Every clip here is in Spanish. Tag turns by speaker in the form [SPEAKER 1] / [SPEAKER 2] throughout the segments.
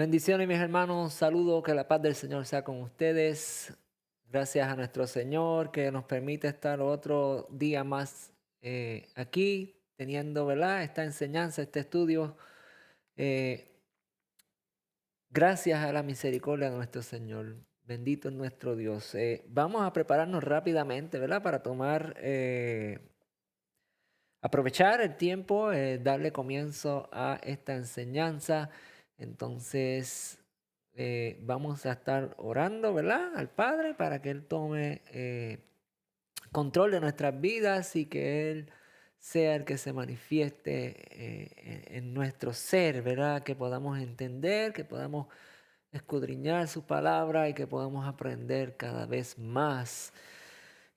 [SPEAKER 1] Bendiciones, mis hermanos. Saludo, que la paz del Señor sea con ustedes. Gracias a nuestro Señor que nos permite estar otro día más aquí, teniendo, ¿verdad?, esta enseñanza, este estudio. eh, Gracias a la misericordia de nuestro Señor. Bendito es nuestro Dios. Vamos a prepararnos rápidamente, ¿verdad?, para aprovechar el tiempo, darle comienzo a esta enseñanza. Entonces, vamos a estar orando, ¿verdad?, al Padre para que Él tome control de nuestras vidas y que Él sea el que se manifieste en nuestro ser, ¿verdad? Que podamos entender, que podamos escudriñar su palabra y que podamos aprender cada vez más.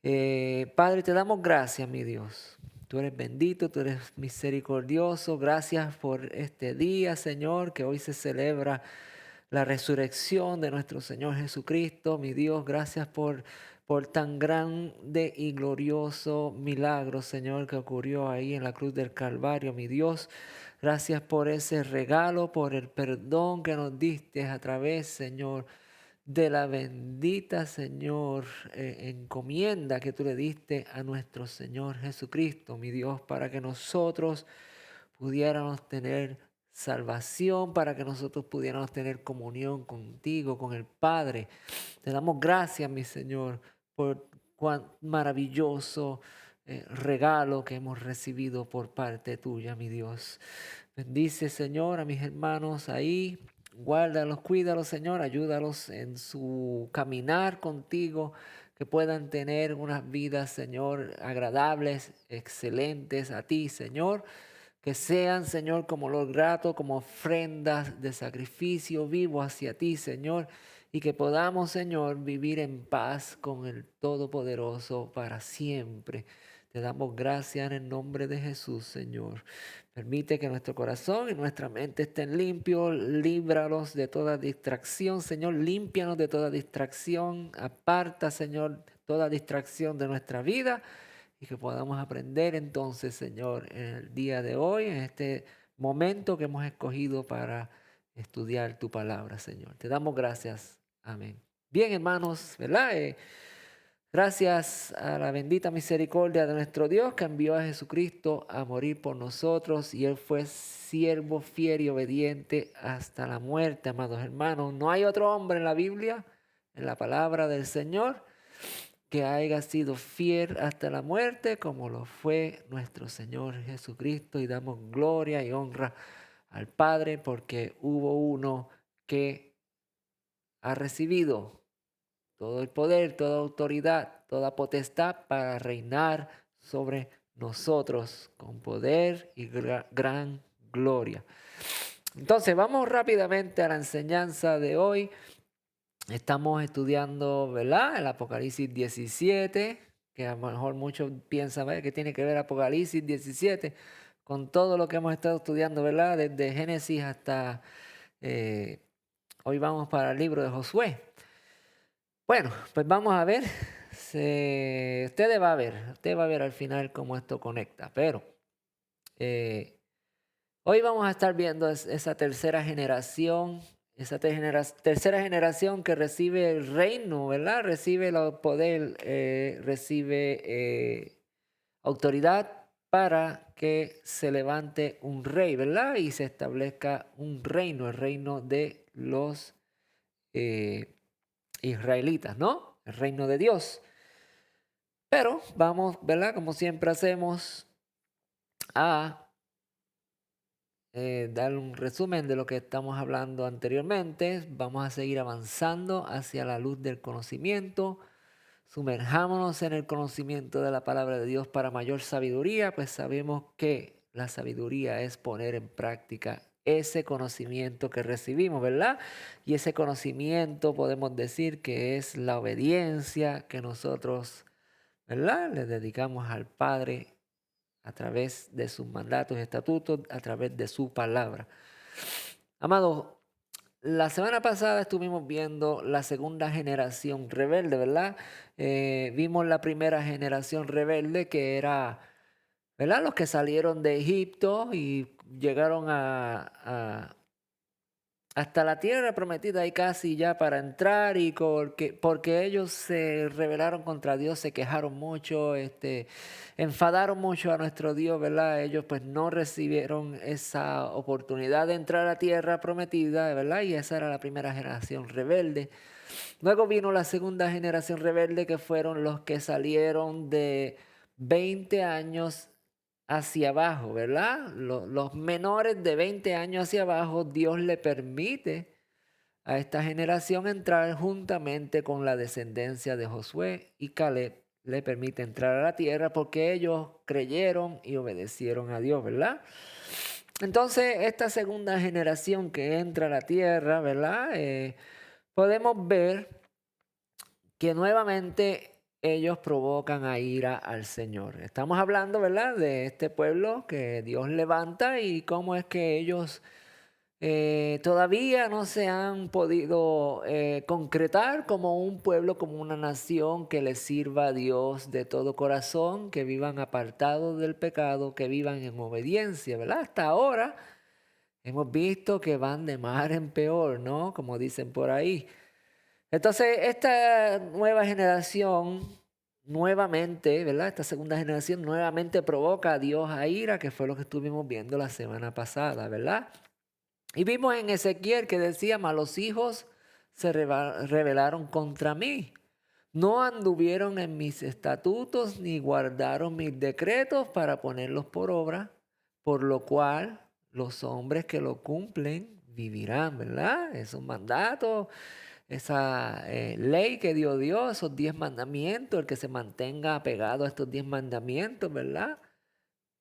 [SPEAKER 1] Padre, te damos gracias, mi Dios. Tú eres bendito, tú eres misericordioso. Gracias por este día, Señor, que hoy se celebra la resurrección de nuestro Señor Jesucristo. Mi Dios, gracias por tan grande y glorioso milagro, Señor, que ocurrió ahí en la cruz del Calvario, mi Dios. Gracias por ese regalo, por el perdón que nos diste a través, Señor, de la bendita, Señor, encomienda que tú le diste a nuestro Señor Jesucristo, mi Dios, para que nosotros pudiéramos tener salvación, para que nosotros pudiéramos tener comunión contigo, con el Padre. Te damos gracias, mi Señor, por cuán maravilloso regalo que hemos recibido por parte tuya, mi Dios. Bendice, Señor, a mis hermanos ahí. Guárdalos, cuídalos, Señor. Ayúdalos en su caminar contigo. Que puedan tener unas vidas, Señor, agradables, excelentes a ti, Señor. Que sean, Señor, como olor grato, como ofrendas de sacrificio vivo hacia ti, Señor. Y que podamos, Señor, vivir en paz con el Todopoderoso para siempre. Te damos gracias en el nombre de Jesús, Señor. Permite que nuestro corazón y nuestra mente estén limpios. Líbralos de toda distracción, Señor. Límpianos de toda distracción. Aparta, Señor, toda distracción de nuestra vida y que podamos aprender entonces, Señor, en el día de hoy, en este momento que hemos escogido para estudiar tu palabra, Señor. Te damos gracias. Amén. Bien, hermanos, ¿verdad? Gracias a la bendita misericordia de nuestro Dios que envió a Jesucristo a morir por nosotros y Él fue siervo fiel y obediente hasta la muerte, amados hermanos. No hay otro hombre en la Biblia, en la palabra del Señor, que haya sido fiel hasta la muerte como lo fue nuestro Señor Jesucristo, y damos gloria y honra al Padre porque hubo uno que ha recibido todo el poder, toda autoridad, toda potestad para reinar sobre nosotros con poder y gran gloria. Entonces vamos rápidamente a la enseñanza de hoy. Estamos estudiando, ¿verdad?, el Apocalipsis 17, que a lo mejor muchos piensan, ¿verdad?, que tiene que ver Apocalipsis 17 con todo lo que hemos estado estudiando, ¿verdad?, desde Génesis hasta eh, hoy vamos para el libro de Josué. Bueno, pues vamos a ver. Usted va a ver al final cómo esto conecta, pero eh, hoy vamos a estar viendo esa tercera generación, tercera generación que recibe el reino, ¿verdad? Recibe el poder, recibe autoridad para que se levante un rey, ¿verdad? Y se establezca un reino, el reino de los eh, israelitas, ¿no? El reino de Dios. Pero vamos, ¿verdad? Como siempre hacemos, a dar un resumen de lo que estamos hablando anteriormente. Vamos a seguir avanzando hacia la luz del conocimiento. Sumerjámonos en el conocimiento de la palabra de Dios para mayor sabiduría, pues sabemos que la sabiduría es poner en práctica ese conocimiento que recibimos, ¿verdad? Y ese conocimiento podemos decir que es la obediencia que nosotros, ¿verdad?, le dedicamos al Padre a través de sus mandatos y estatutos, a través de su palabra. Amados, la semana pasada estuvimos viendo la segunda generación rebelde, ¿verdad? Vimos la primera generación rebelde que era, ¿verdad?, los que salieron de Egipto y llegaron hasta la tierra prometida ahí casi ya para entrar y porque ellos se rebelaron contra Dios, se quejaron mucho, enfadaron mucho a nuestro Dios, ¿verdad? Ellos pues no recibieron esa oportunidad de entrar a la tierra prometida, ¿verdad? Y esa era la primera generación rebelde. Luego vino la segunda generación rebelde, que fueron los que salieron de 20 años hacia abajo, ¿verdad? Los menores de 20 años hacia abajo, Dios le permite a esta generación entrar juntamente con la descendencia de Josué y Caleb. Le permite entrar a la tierra porque ellos creyeron y obedecieron a Dios, ¿verdad? Entonces, esta segunda generación que entra a la tierra, ¿verdad? Podemos ver que nuevamente ellos provocan a ira al Señor. Estamos hablando, ¿verdad?, de este pueblo que Dios levanta y cómo es que ellos todavía no se han podido concretar como un pueblo, como una nación que le sirva a Dios de todo corazón, que vivan apartados del pecado, que vivan en obediencia, ¿verdad? Hasta ahora hemos visto que van de mal en peor, ¿no? Como dicen por ahí. Entonces, esta nueva generación nuevamente, ¿verdad? Esta segunda generación nuevamente provoca a Dios a ira, que fue lo que estuvimos viendo la semana pasada, ¿verdad? Y vimos en Ezequiel que decía: malos hijos se rebelaron contra mí. No anduvieron en mis estatutos ni guardaron mis decretos para ponerlos por obra, por lo cual los hombres que lo cumplen vivirán, ¿verdad? Esos mandatos, esa ley que dio Dios, esos 10 mandamientos, el que se mantenga apegado a estos 10 mandamientos, ¿verdad?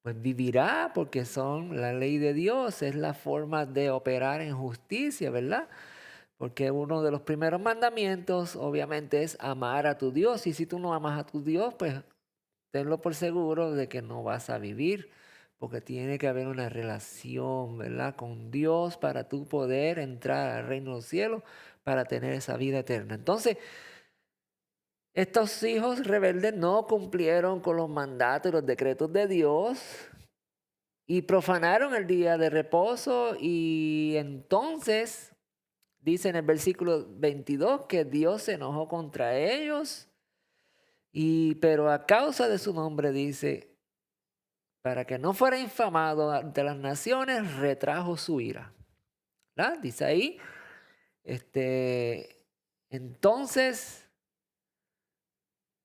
[SPEAKER 1] Pues vivirá porque son la ley de Dios, es la forma de operar en justicia, ¿verdad? Porque uno de los primeros mandamientos obviamente es amar a tu Dios, y si tú no amas a tu Dios, pues tenlo por seguro de que no vas a vivir, porque tiene que haber una relación, ¿verdad?, con Dios para tú poder entrar al reino de los cielos, para tener esa vida eterna. Entonces, estos hijos rebeldes no cumplieron con los mandatos y los decretos de Dios y profanaron el día de reposo, y entonces dice en el versículo 22 que Dios se enojó contra ellos, pero a causa de su nombre, dice, para que no fuera infamado ante las naciones, retrajo su ira. ¿Verdad? Dice ahí, entonces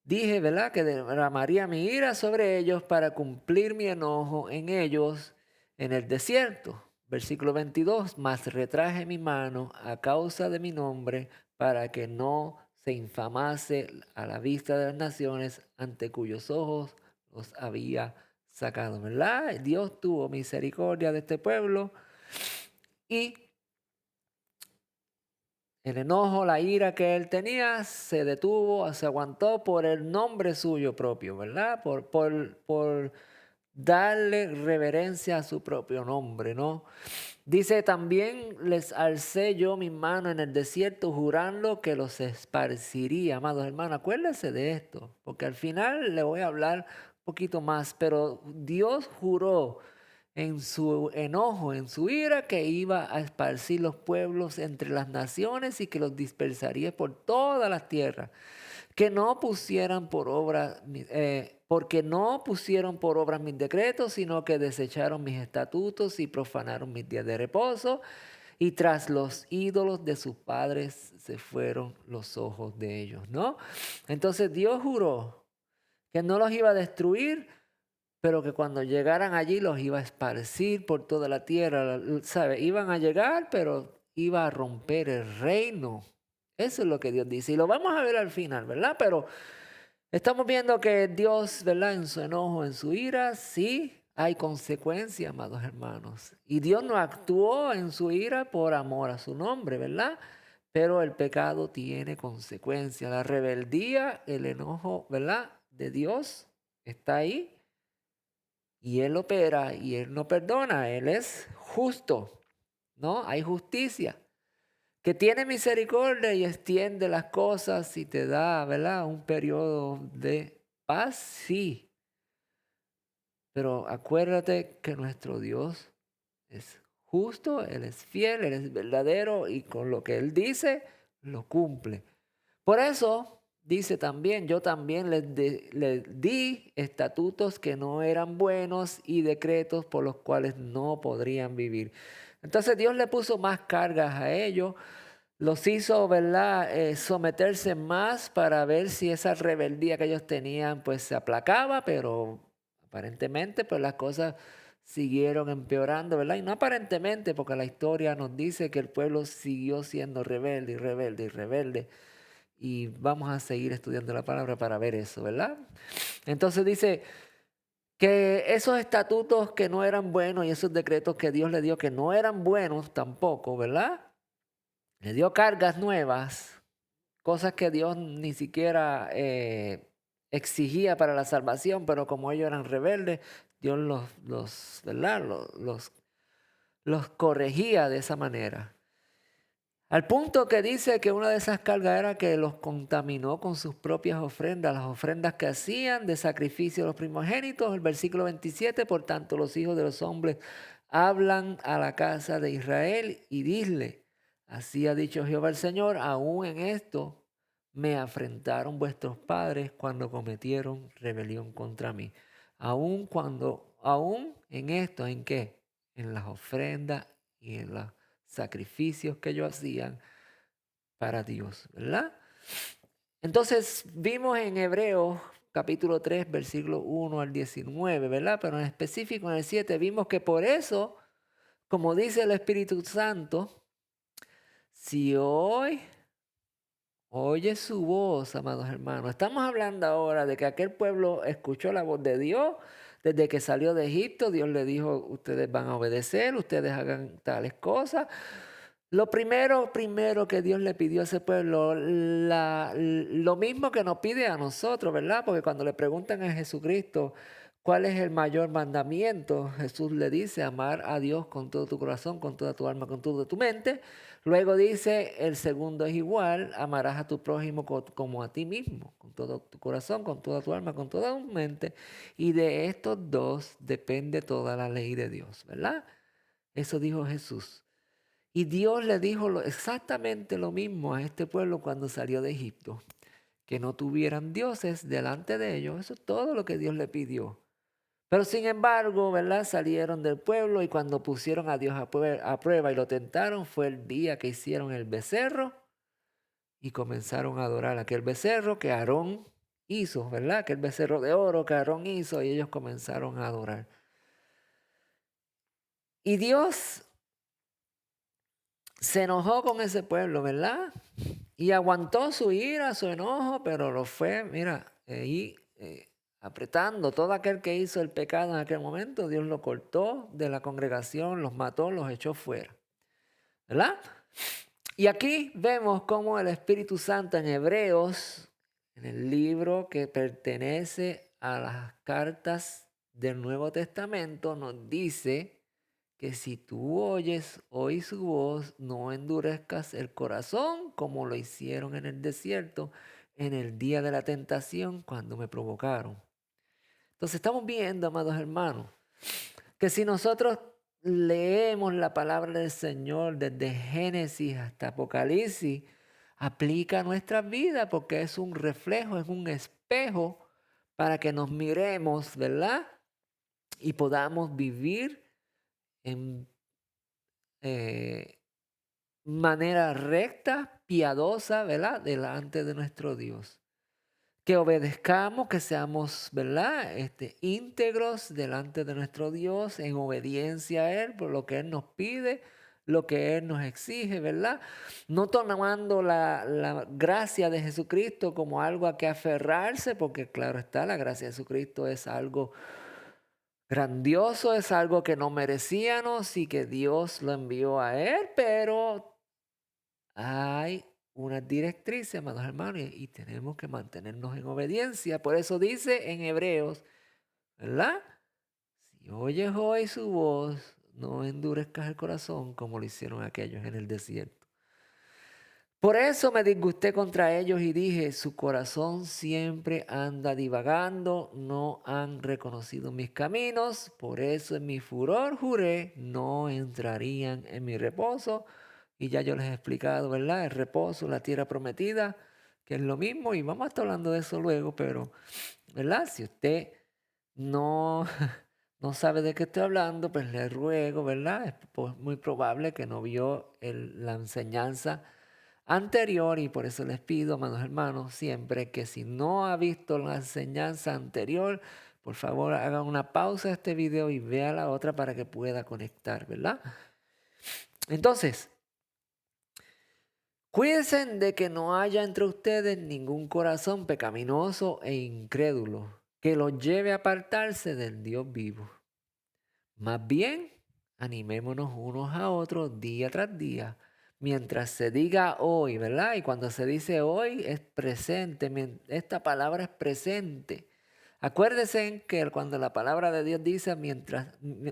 [SPEAKER 1] dije, ¿verdad?, que derramaría mi ira sobre ellos para cumplir mi enojo en ellos en el desierto. Versículo 22, mas retraje mi mano a causa de mi nombre para que no se infamase a la vista de las naciones ante cuyos ojos los había sacado, ¿verdad? Dios tuvo misericordia de este pueblo y el enojo, la ira que él tenía se detuvo, se aguantó por el nombre suyo propio, ¿verdad? Por darle reverencia a su propio nombre, ¿no? Dice también: les alcé yo mi mano en el desierto jurando que los esparciría. Amados hermanos, acuérdense de esto, porque al final le voy a hablar un poquito más, pero Dios juró en su enojo, en su ira, que iba a esparcir los pueblos entre las naciones y que los dispersaría por todas las tierras, que no pusieran por obra, porque no pusieron por obra mis decretos, sino que desecharon mis estatutos y profanaron mis días de reposo, y tras los ídolos de sus padres se fueron los ojos de ellos, ¿no? Entonces Dios juró que no los iba a destruir, pero que cuando llegaran allí los iba a esparcir por toda la tierra, ¿sabe? Iban a llegar, pero iba a romper el reino. Eso es lo que Dios dice. Y lo vamos a ver al final, ¿verdad? Pero estamos viendo que Dios, ¿verdad?, en su enojo, en su ira, sí hay consecuencias, amados hermanos. Y Dios no actuó en su ira por amor a su nombre, ¿verdad? Pero el pecado tiene consecuencias. La rebeldía, el enojo, ¿verdad?, de Dios está ahí. Y Él opera y Él no perdona. Él es justo, ¿no? Hay justicia. Que tiene misericordia y extiende las cosas y te da, ¿verdad?, un periodo de paz, sí. Pero acuérdate que nuestro Dios es justo, Él es fiel, Él es verdadero y con lo que Él dice, lo cumple. Por eso dice también, yo también les di estatutos que no eran buenos y decretos por los cuales no podrían vivir. Entonces Dios le puso más cargas a ellos, los hizo, ¿verdad? Someterse más para ver si esa rebeldía que ellos tenían pues se aplacaba, pero aparentemente pues las cosas siguieron empeorando, ¿verdad? Y no aparentemente, porque la historia nos dice que el pueblo siguió siendo rebelde y rebelde y rebelde. Y vamos a seguir estudiando la palabra para ver eso, ¿verdad? Entonces dice que esos estatutos que no eran buenos y esos decretos que Dios le dio que no eran buenos tampoco, ¿verdad? Le dio cargas nuevas, cosas que Dios ni siquiera exigía para la salvación, pero como ellos eran rebeldes, Dios ¿verdad? Los corregía de esa manera. Al punto que dice que una de esas cargas era que los contaminó con sus propias ofrendas, las ofrendas que hacían de sacrificio a los primogénitos. El versículo 27, por tanto los hijos de los hombres hablan a la casa de Israel y dile, así ha dicho Jehová el Señor, aún en esto me afrentaron vuestros padres cuando cometieron rebelión contra mí. Aún en esto, ¿en qué? En las ofrendas y en las sacrificios que ellos hacían para Dios, ¿verdad? Entonces vimos en Hebreos capítulo 3, versículo 1 al 19, ¿verdad? Pero en específico en el 7 vimos que por eso, como dice el Espíritu Santo, si hoy oye su voz, amados hermanos, estamos hablando ahora de que aquel pueblo escuchó la voz de Dios. Desde que salió de Egipto, Dios le dijo, ustedes van a obedecer, ustedes hagan tales cosas. Lo primero que Dios le pidió a ese pueblo, lo mismo que nos pide a nosotros, ¿verdad? Porque cuando le preguntan a Jesucristo cuál es el mayor mandamiento, Jesús le dice amar a Dios con todo tu corazón, con toda tu alma, con toda tu mente. Luego dice, el segundo es igual, amarás a tu prójimo como a ti mismo, con todo tu corazón, con toda tu alma, con toda tu mente. Y de estos dos depende toda la ley de Dios, ¿verdad? Eso dijo Jesús. Y Dios le dijo exactamente lo mismo a este pueblo cuando salió de Egipto, que no tuvieran dioses delante de ellos. Eso es todo lo que Dios le pidió. Pero sin embargo, ¿verdad? Salieron del pueblo y cuando pusieron a Dios a prueba y lo tentaron, fue el día que hicieron el becerro y comenzaron a adorar aquel becerro que Aarón hizo, ¿verdad? Aquel becerro de oro que Aarón hizo y ellos comenzaron a adorar. Y Dios se enojó con ese pueblo, ¿verdad? Y aguantó su ira, su enojo, pero lo fue, mira, ahí apretando. Todo aquel que hizo el pecado en aquel momento, Dios lo cortó de la congregación, los mató, los echó fuera. ¿Verdad? Y aquí vemos cómo el Espíritu Santo en Hebreos, en el libro que pertenece a las cartas del Nuevo Testamento, nos dice que si tú oyes hoy su voz, no endurezcas el corazón como lo hicieron en el desierto en el día de la tentación cuando me provocaron. Entonces estamos viendo, amados hermanos, que si nosotros leemos la palabra del Señor desde Génesis hasta Apocalipsis, aplica a nuestras vidas porque es un reflejo, es un espejo para que nos miremos, ¿verdad? Y podamos vivir en manera recta, piadosa, ¿verdad? Delante de nuestro Dios. Que obedezcamos, que seamos, ¿verdad? Íntegros delante de nuestro Dios, en obediencia a Él, por lo que Él nos pide, lo que Él nos exige, ¿verdad? No tomando la gracia de Jesucristo como algo a que aferrarse, porque claro está, la gracia de Jesucristo es algo grandioso, es algo que no merecíamos y que Dios lo envió a Él, pero hay unas directrices, amados hermanos, y tenemos que mantenernos en obediencia. Por eso dice en Hebreos, ¿verdad? Si oyes hoy su voz, no endurezcas el corazón como lo hicieron aquellos en el desierto. Por eso me disgusté contra ellos y dije, su corazón siempre anda divagando, no han reconocido mis caminos, por eso en mi furor juré, no entrarían en mi reposo. Y ya yo les he explicado, ¿verdad? El reposo, la tierra prometida, que es lo mismo, y vamos a estar hablando de eso luego, pero, ¿verdad? Si usted no, no sabe de qué estoy hablando, pues le ruego, ¿verdad? Es muy probable que no vio la enseñanza anterior, y por eso les pido, amados hermanos, siempre que si no ha visto la enseñanza anterior, por favor hagan una pausa a este video y vea la otra para que pueda conectar, ¿verdad? Entonces, cuídense de que no haya entre ustedes ningún corazón pecaminoso e incrédulo que los lleve a apartarse del Dios vivo. Más bien, animémonos unos a otros día tras día, mientras se diga hoy, ¿verdad? Y cuando se dice hoy es presente, esta palabra es presente. Acuérdense que cuando la palabra de Dios dice,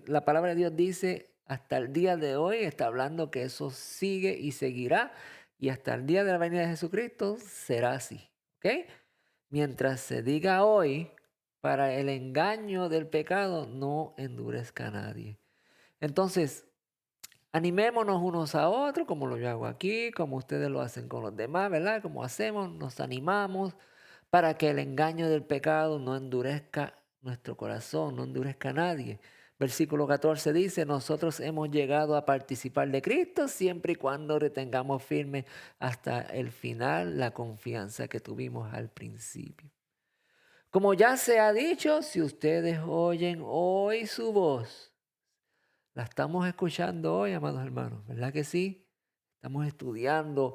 [SPEAKER 1] la palabra de Dios dice hasta el día de hoy, está hablando que eso sigue y seguirá, y hasta el día de la venida de Jesucristo será así, ¿ok? Mientras se diga hoy, para el engaño del pecado no endurezca a nadie. Entonces, animémonos unos a otros, como lo yo hago aquí, como ustedes lo hacen con los demás, ¿verdad? Como hacemos, nos animamos para que el engaño del pecado no endurezca nuestro corazón, no endurezca a nadie. Versículo 14 dice, nosotros hemos llegado a participar de Cristo siempre y cuando retengamos firme hasta el final la confianza que tuvimos al principio. Como ya se ha dicho, si ustedes oyen hoy su voz, la estamos escuchando hoy, amados hermanos, ¿verdad que sí? Estamos estudiando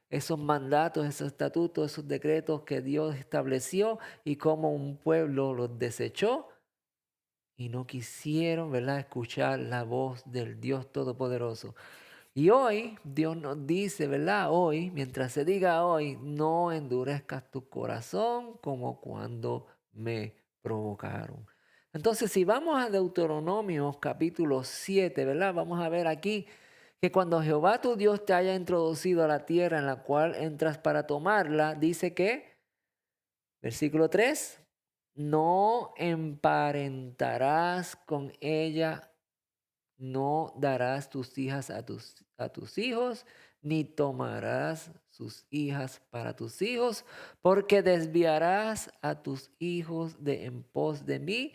[SPEAKER 1] esos mandatos, esos estatutos, esos decretos que Dios estableció y cómo un pueblo los desechó y no quisieron, ¿verdad?, escuchar la voz del Dios Todopoderoso. Y hoy Dios nos dice, ¿verdad? Hoy, mientras se diga hoy, no endurezcas tu corazón como cuando me provocaron. Entonces, si vamos a Deuteronomio capítulo 7, ¿verdad? Vamos a ver aquí que cuando Jehová tu Dios te haya introducido a la tierra en la cual entras para tomarla, dice que, versículo 3, no emparentarás con ella, no darás tus hijas a tus hijos, ni tomarás sus hijas para tus hijos, porque desviarás a tus hijos de en pos de mí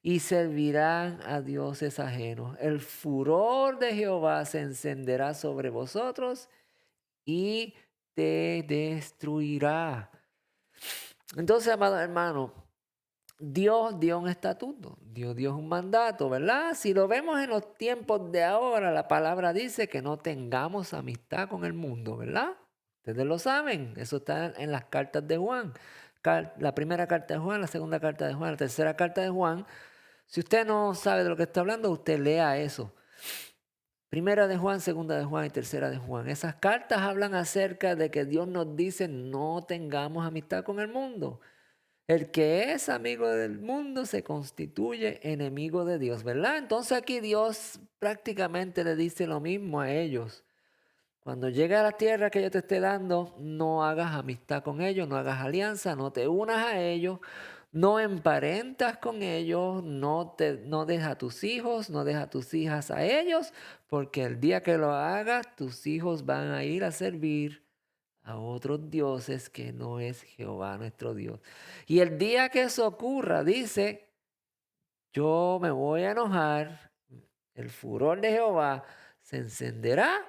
[SPEAKER 1] y servirán a dioses ajenos. El furor de Jehová se encenderá sobre vosotros y te destruirá. Entonces, amado hermano, Dios dio un estatuto, Dios dio un mandato, ¿verdad? Si lo vemos en los tiempos de ahora, la palabra dice que no tengamos amistad con el mundo, ¿verdad? Ustedes lo saben, eso está en las cartas de Juan. La primera carta de Juan, la segunda carta de Juan, la tercera carta de Juan. Si usted no sabe de lo que está hablando, usted lea eso. Primera de Juan, segunda de Juan y tercera de Juan. Esas cartas hablan acerca de que Dios nos dice no tengamos amistad con el mundo. El que es amigo del mundo se constituye enemigo de Dios, ¿verdad? Entonces aquí Dios prácticamente le dice lo mismo a ellos. Cuando llegue a la tierra que yo te esté dando, no hagas amistad con ellos, no hagas alianza, no te unas a ellos, no emparentas con ellos, no dejas a tus hijos, no dejas a tus hijas a ellos, porque el día que lo hagas, tus hijos van a ir a servir a otros dioses que no es Jehová nuestro Dios. Y el día que eso ocurra, dice, yo me voy a enojar, el furor de Jehová se encenderá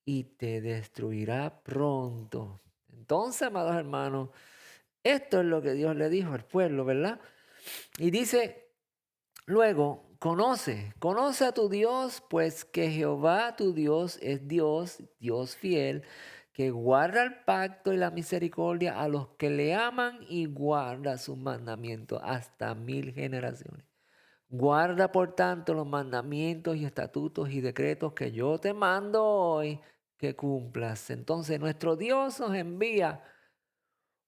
[SPEAKER 1] y te destruirá pronto. Entonces, amados hermanos, esto es lo que Dios le dijo al pueblo, ¿verdad? Y dice, luego, conoce a tu Dios, pues que Jehová tu Dios es Dios, Dios fiel, que guarda el pacto y la misericordia a los que le aman y guarda sus mandamientos hasta 1000 generaciones. Guarda, por tanto, los mandamientos y estatutos y decretos que yo te mando hoy que cumplas. Entonces, nuestro Dios nos envía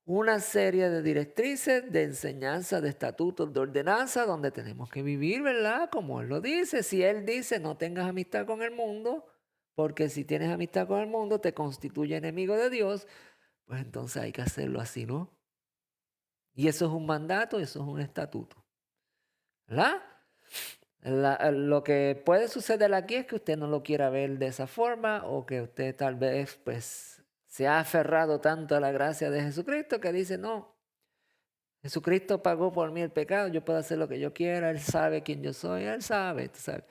[SPEAKER 1] una serie de directrices, de enseñanza, de estatutos, de ordenanza, donde tenemos que vivir, ¿verdad? Como Él lo dice. Si Él dice no tengas amistad con el mundo, porque si tienes amistad con el mundo te constituye enemigo de Dios, pues entonces hay que hacerlo así, ¿no? Y eso es un mandato, eso es un estatuto, ¿verdad? Lo que puede suceder aquí es que usted no lo quiera ver de esa forma o que usted tal vez pues se ha aferrado tanto a la gracia de Jesucristo que dice, no, Jesucristo pagó por mí el pecado, yo puedo hacer lo que yo quiera, Él sabe quién yo soy, Él sabe, tú sabes.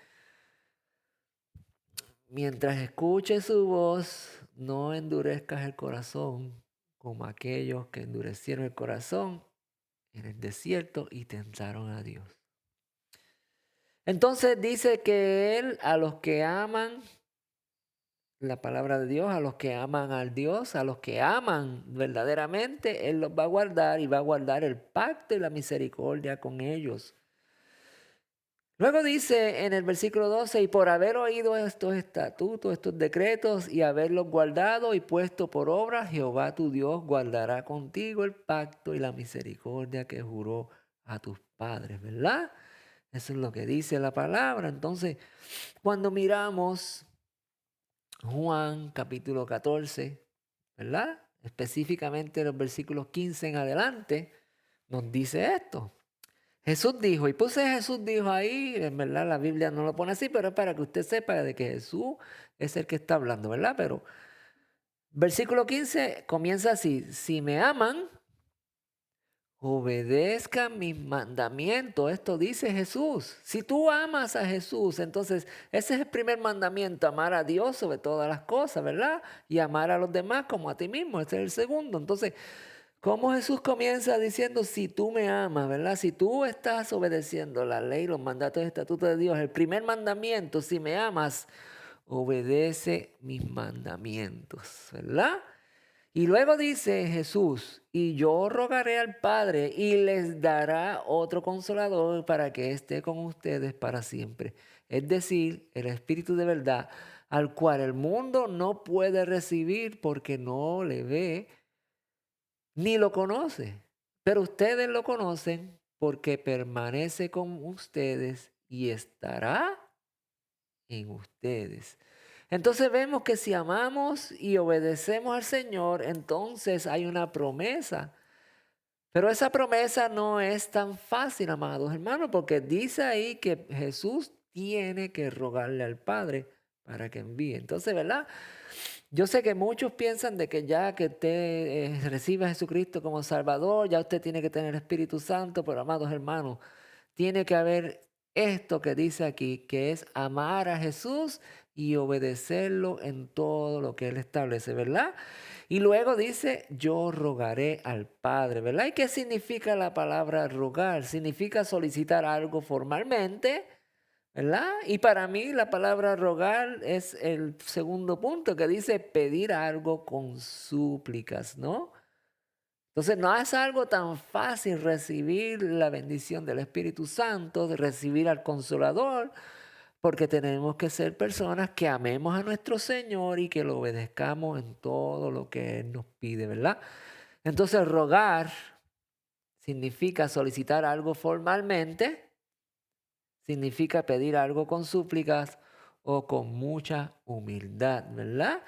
[SPEAKER 1] Mientras escuches su voz, no endurezcas el corazón como aquellos que endurecieron el corazón en el desierto y tentaron a Dios. Entonces dice que Él a los que aman la palabra de Dios, a los que aman al Dios, a los que aman verdaderamente, Él los va a guardar y va a guardar el pacto y la misericordia con ellos. Luego dice en el versículo 12, y por haber oído estos estatutos, estos decretos, y haberlos guardado y puesto por obra, Jehová tu Dios guardará contigo el pacto y la misericordia que juró a tus padres, ¿verdad? Eso es lo que dice la palabra. Entonces, cuando miramos Juan capítulo 14, ¿verdad? Específicamente los versículos 15 en adelante, nos dice esto. Jesús dijo, y puse Jesús dijo ahí, en verdad la Biblia no lo pone así, pero es para que usted sepa de que Jesús es el que está hablando, ¿verdad? Pero versículo 15 comienza así, si me aman, obedezcan mis mandamientos. Esto dice Jesús. Si tú amas a Jesús, entonces ese es el primer mandamiento, amar a Dios sobre todas las cosas, ¿verdad? Y amar a los demás como a ti mismo, ese es el segundo. Entonces, ¿cómo Jesús comienza diciendo, si tú me amas, ¿verdad? Si tú estás obedeciendo la ley, los mandatos y estatutos de Dios, el primer mandamiento, si me amas, obedece mis mandamientos, ¿verdad? Y luego dice Jesús, y yo rogaré al Padre y les dará otro consolador para que esté con ustedes para siempre. Es decir, el Espíritu de verdad, al cual el mundo no puede recibir porque no le ve ni lo conoce. Pero ustedes lo conocen porque permanece con ustedes y estará en ustedes. Entonces vemos que si amamos y obedecemos al Señor, entonces hay una promesa. Pero esa promesa no es tan fácil, amados hermanos, porque dice ahí que Jesús tiene que rogarle al Padre para que envíe. Entonces, ¿verdad? Yo sé que muchos piensan de que ya que usted recibe a Jesucristo como Salvador, ya usted tiene que tener Espíritu Santo, pero amados hermanos, tiene que haber esto que dice aquí, que es amar a Jesús y obedecerlo en todo lo que Él establece, ¿verdad? Y luego dice, yo rogaré al Padre, ¿verdad? ¿Y qué significa la palabra rogar? Significa solicitar algo formalmente, ¿verdad? Y para mí la palabra rogar es el segundo punto que dice pedir algo con súplicas, ¿no? Entonces no es algo tan fácil recibir la bendición del Espíritu Santo, de recibir al Consolador, porque tenemos que ser personas que amemos a nuestro Señor y que lo obedezcamos en todo lo que Él nos pide, ¿verdad? Entonces rogar significa solicitar algo formalmente, significa pedir algo con súplicas o con mucha humildad, ¿verdad?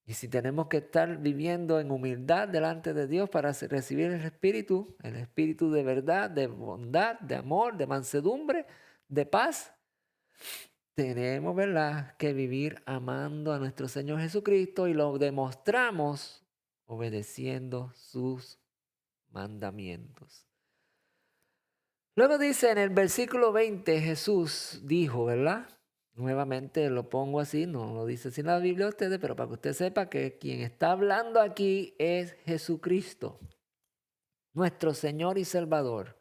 [SPEAKER 1] Y si tenemos que estar viviendo en humildad delante de Dios para recibir el espíritu de verdad, de bondad, de amor, de mansedumbre, de paz, tenemos, ¿verdad?, que vivir amando a nuestro Señor Jesucristo y lo demostramos obedeciendo sus mandamientos. Luego dice en el versículo 20, Jesús dijo, ¿verdad? Nuevamente lo pongo así, no lo dice así en la Biblia a ustedes, pero para que usted sepa que quien está hablando aquí es Jesucristo, nuestro Señor y Salvador.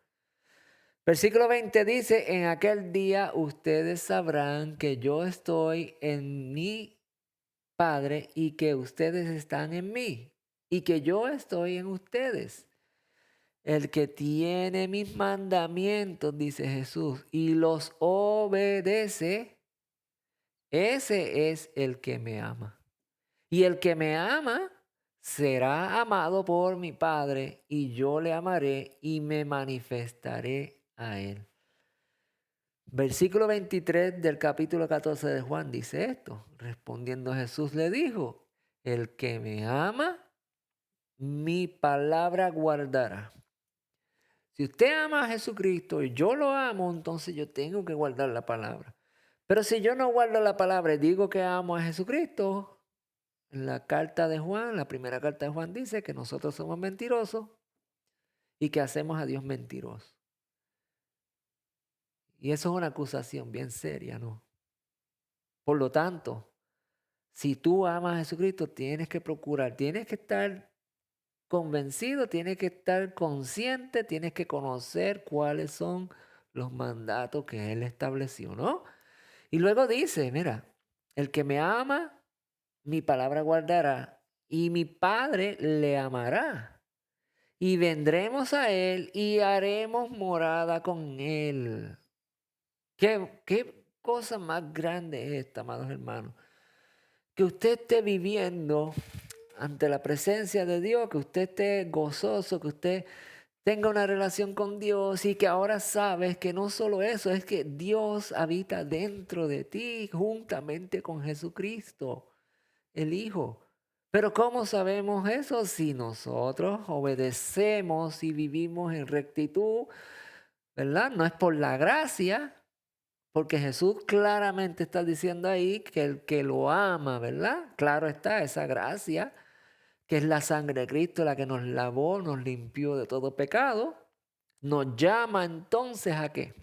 [SPEAKER 1] Versículo 20 dice, en aquel día ustedes sabrán que yo estoy en mi Padre y que ustedes están en mí y que yo estoy en ustedes. El que tiene mis mandamientos, dice Jesús, y los obedece, ese es el que me ama. Y el que me ama será amado por mi Padre, y yo le amaré y me manifestaré a él. Versículo 23 del capítulo 14 de Juan dice esto. Respondiendo Jesús le dijo, el que me ama, mi palabra guardará. Si usted ama a Jesucristo y yo lo amo, entonces yo tengo que guardar la palabra. Pero si yo no guardo la palabra y digo que amo a Jesucristo, en la carta de Juan, la primera carta de Juan dice que nosotros somos mentirosos y que hacemos a Dios mentiroso. Y eso es una acusación bien seria, ¿no? Por lo tanto, si tú amas a Jesucristo, tienes que procurar, tienes que estar convencido, tienes que estar consciente, tienes que conocer cuáles son los mandatos que Él estableció, ¿no? Y luego dice, mira, el que me ama, mi palabra guardará, y mi Padre le amará. Y vendremos a Él y haremos morada con Él. ¿Qué cosa más grande es esta, amados hermanos? Que usted esté viviendo ante la presencia de Dios, que usted esté gozoso, que usted tenga una relación con Dios y que ahora sabes que no solo eso, es que Dios habita dentro de ti juntamente con Jesucristo, el Hijo. Pero ¿cómo sabemos eso? Si nosotros obedecemos y vivimos en rectitud, ¿verdad? No es por la gracia, porque Jesús claramente está diciendo ahí que el que lo ama, ¿verdad? Claro está, esa gracia, que es la sangre de Cristo la que nos lavó, nos limpió de todo pecado, nos llama entonces ¿a qué?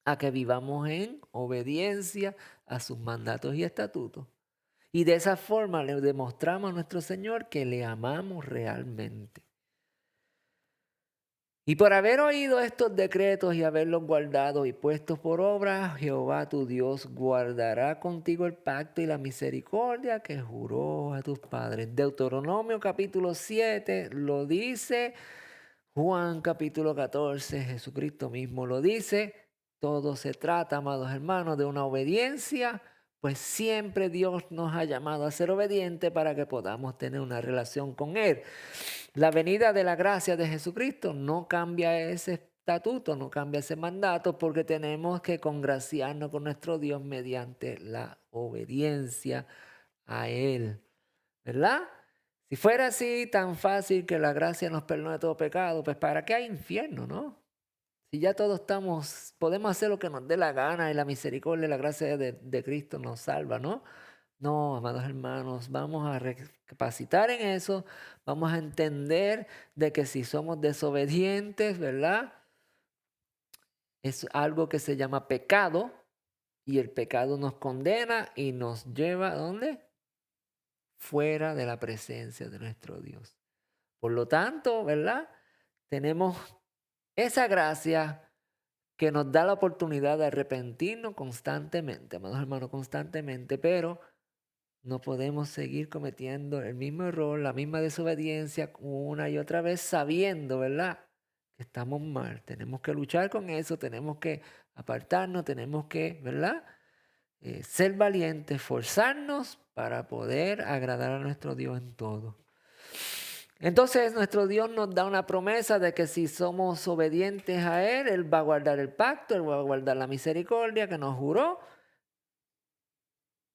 [SPEAKER 1] A que vivamos en obediencia a sus mandatos y estatutos. Y de esa forma le demostramos a nuestro Señor que le amamos realmente. Y por haber oído estos decretos y haberlos guardado y puestos por obra, Jehová tu Dios guardará contigo el pacto y la misericordia que juró a tus padres. Deuteronomio capítulo 7 lo dice, Juan capítulo 14, Jesucristo mismo lo dice. Todo se trata, amados hermanos, de una obediencia, pues siempre Dios nos ha llamado a ser obedientes para que podamos tener una relación con Él. La venida de la gracia de Jesucristo no cambia ese estatuto, no cambia ese mandato, porque tenemos que congraciarnos con nuestro Dios mediante la obediencia a Él, ¿verdad? Si fuera así tan fácil que la gracia nos perdone todo pecado, pues ¿para qué hay infierno, no? Si ya todos podemos hacer lo que nos dé la gana y la misericordia y la gracia de Cristo nos salva, ¿no? No, amados hermanos, vamos a recapacitar en eso, vamos a entender de que si somos desobedientes, ¿verdad? Es algo que se llama pecado y el pecado nos condena y nos lleva ¿a dónde? Fuera de la presencia de nuestro Dios. Por lo tanto, ¿verdad? Tenemos esa gracia que nos da la oportunidad de arrepentirnos constantemente, amados hermanos, constantemente, pero no podemos seguir cometiendo el mismo error, la misma desobediencia una y otra vez sabiendo, ¿verdad? Que estamos mal. Tenemos que luchar con eso, tenemos que apartarnos, tenemos que, ¿verdad? Ser valientes, esforzarnos para poder agradar a nuestro Dios en todo. Entonces nuestro Dios nos da una promesa de que si somos obedientes a Él, Él va a guardar el pacto, Él va a guardar la misericordia que nos juró.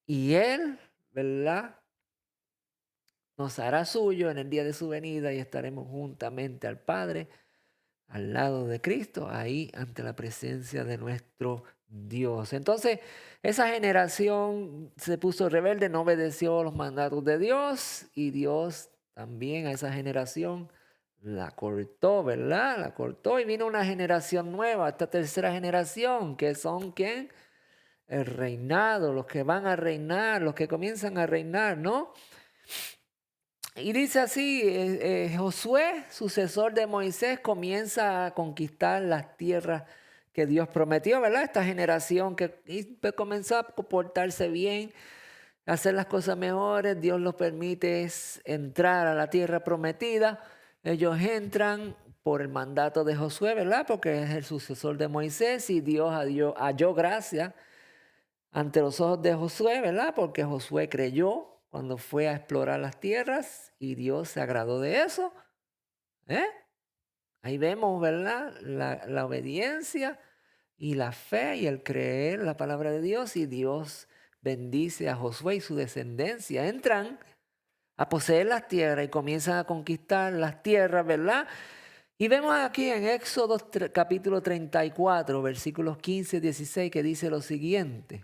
[SPEAKER 1] Y Él, ¿verdad? Nos hará suyo en el día de su venida y estaremos juntamente al Padre, al lado de Cristo, ahí ante la presencia de nuestro Dios. Entonces, esa generación se puso rebelde, no obedeció los mandatos de Dios y Dios también a esa generación la cortó, ¿verdad? La cortó y vino una generación nueva, esta tercera generación, que son ¿quién? El reinado, los que van a reinar, los que comienzan a reinar, ¿no? Y dice así, Josué, sucesor de Moisés, comienza a conquistar las tierras que Dios prometió, ¿verdad? Esta generación que comenzó a comportarse bien, a hacer las cosas mejores, Dios los permite entrar a la tierra prometida. Ellos entran por el mandato de Josué, ¿verdad? Porque es el sucesor de Moisés y Dios halló gracia ante los ojos de Josué, ¿verdad? Porque Josué creyó cuando fue a explorar las tierras y Dios se agradó de eso. ¿eh? Ahí vemos, ¿verdad? La obediencia y la fe y el creer la palabra de Dios, y Dios bendice a Josué y su descendencia. Entran a poseer las tierras y comienzan a conquistar las tierras, ¿verdad? Y vemos aquí en Éxodo capítulo 34, versículos 15 y 16, que dice lo siguiente: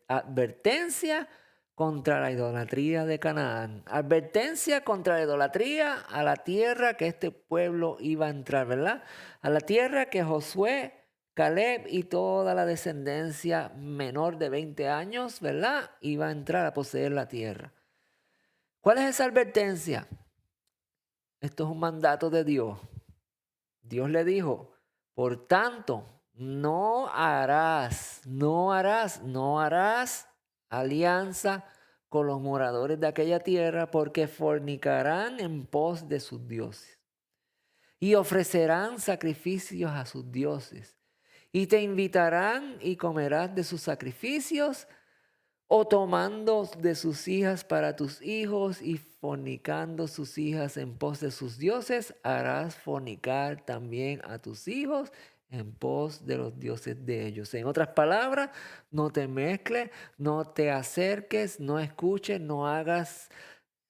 [SPEAKER 1] advertencia contra la idolatría de Canaán. Advertencia contra la idolatría a la tierra que este pueblo iba a entrar, ¿verdad? A la tierra que Josué, Caleb y toda la descendencia menor de 20 años, ¿verdad? Iba a entrar a poseer la tierra. ¿Cuál es esa advertencia? Esto es un mandato de Dios. Dios le dijo: por tanto, no harás alianza con los moradores de aquella tierra, porque fornicarán en pos de sus dioses y ofrecerán sacrificios a sus dioses, y te invitarán y comerás de sus sacrificios, o tomando de sus hijas para tus hijos y fornicando sus hijas en pos de sus dioses, harás fornicar también a tus hijos en pos de los dioses de ellos. En otras palabras, no te mezcles, no te acerques, no escuches, no hagas,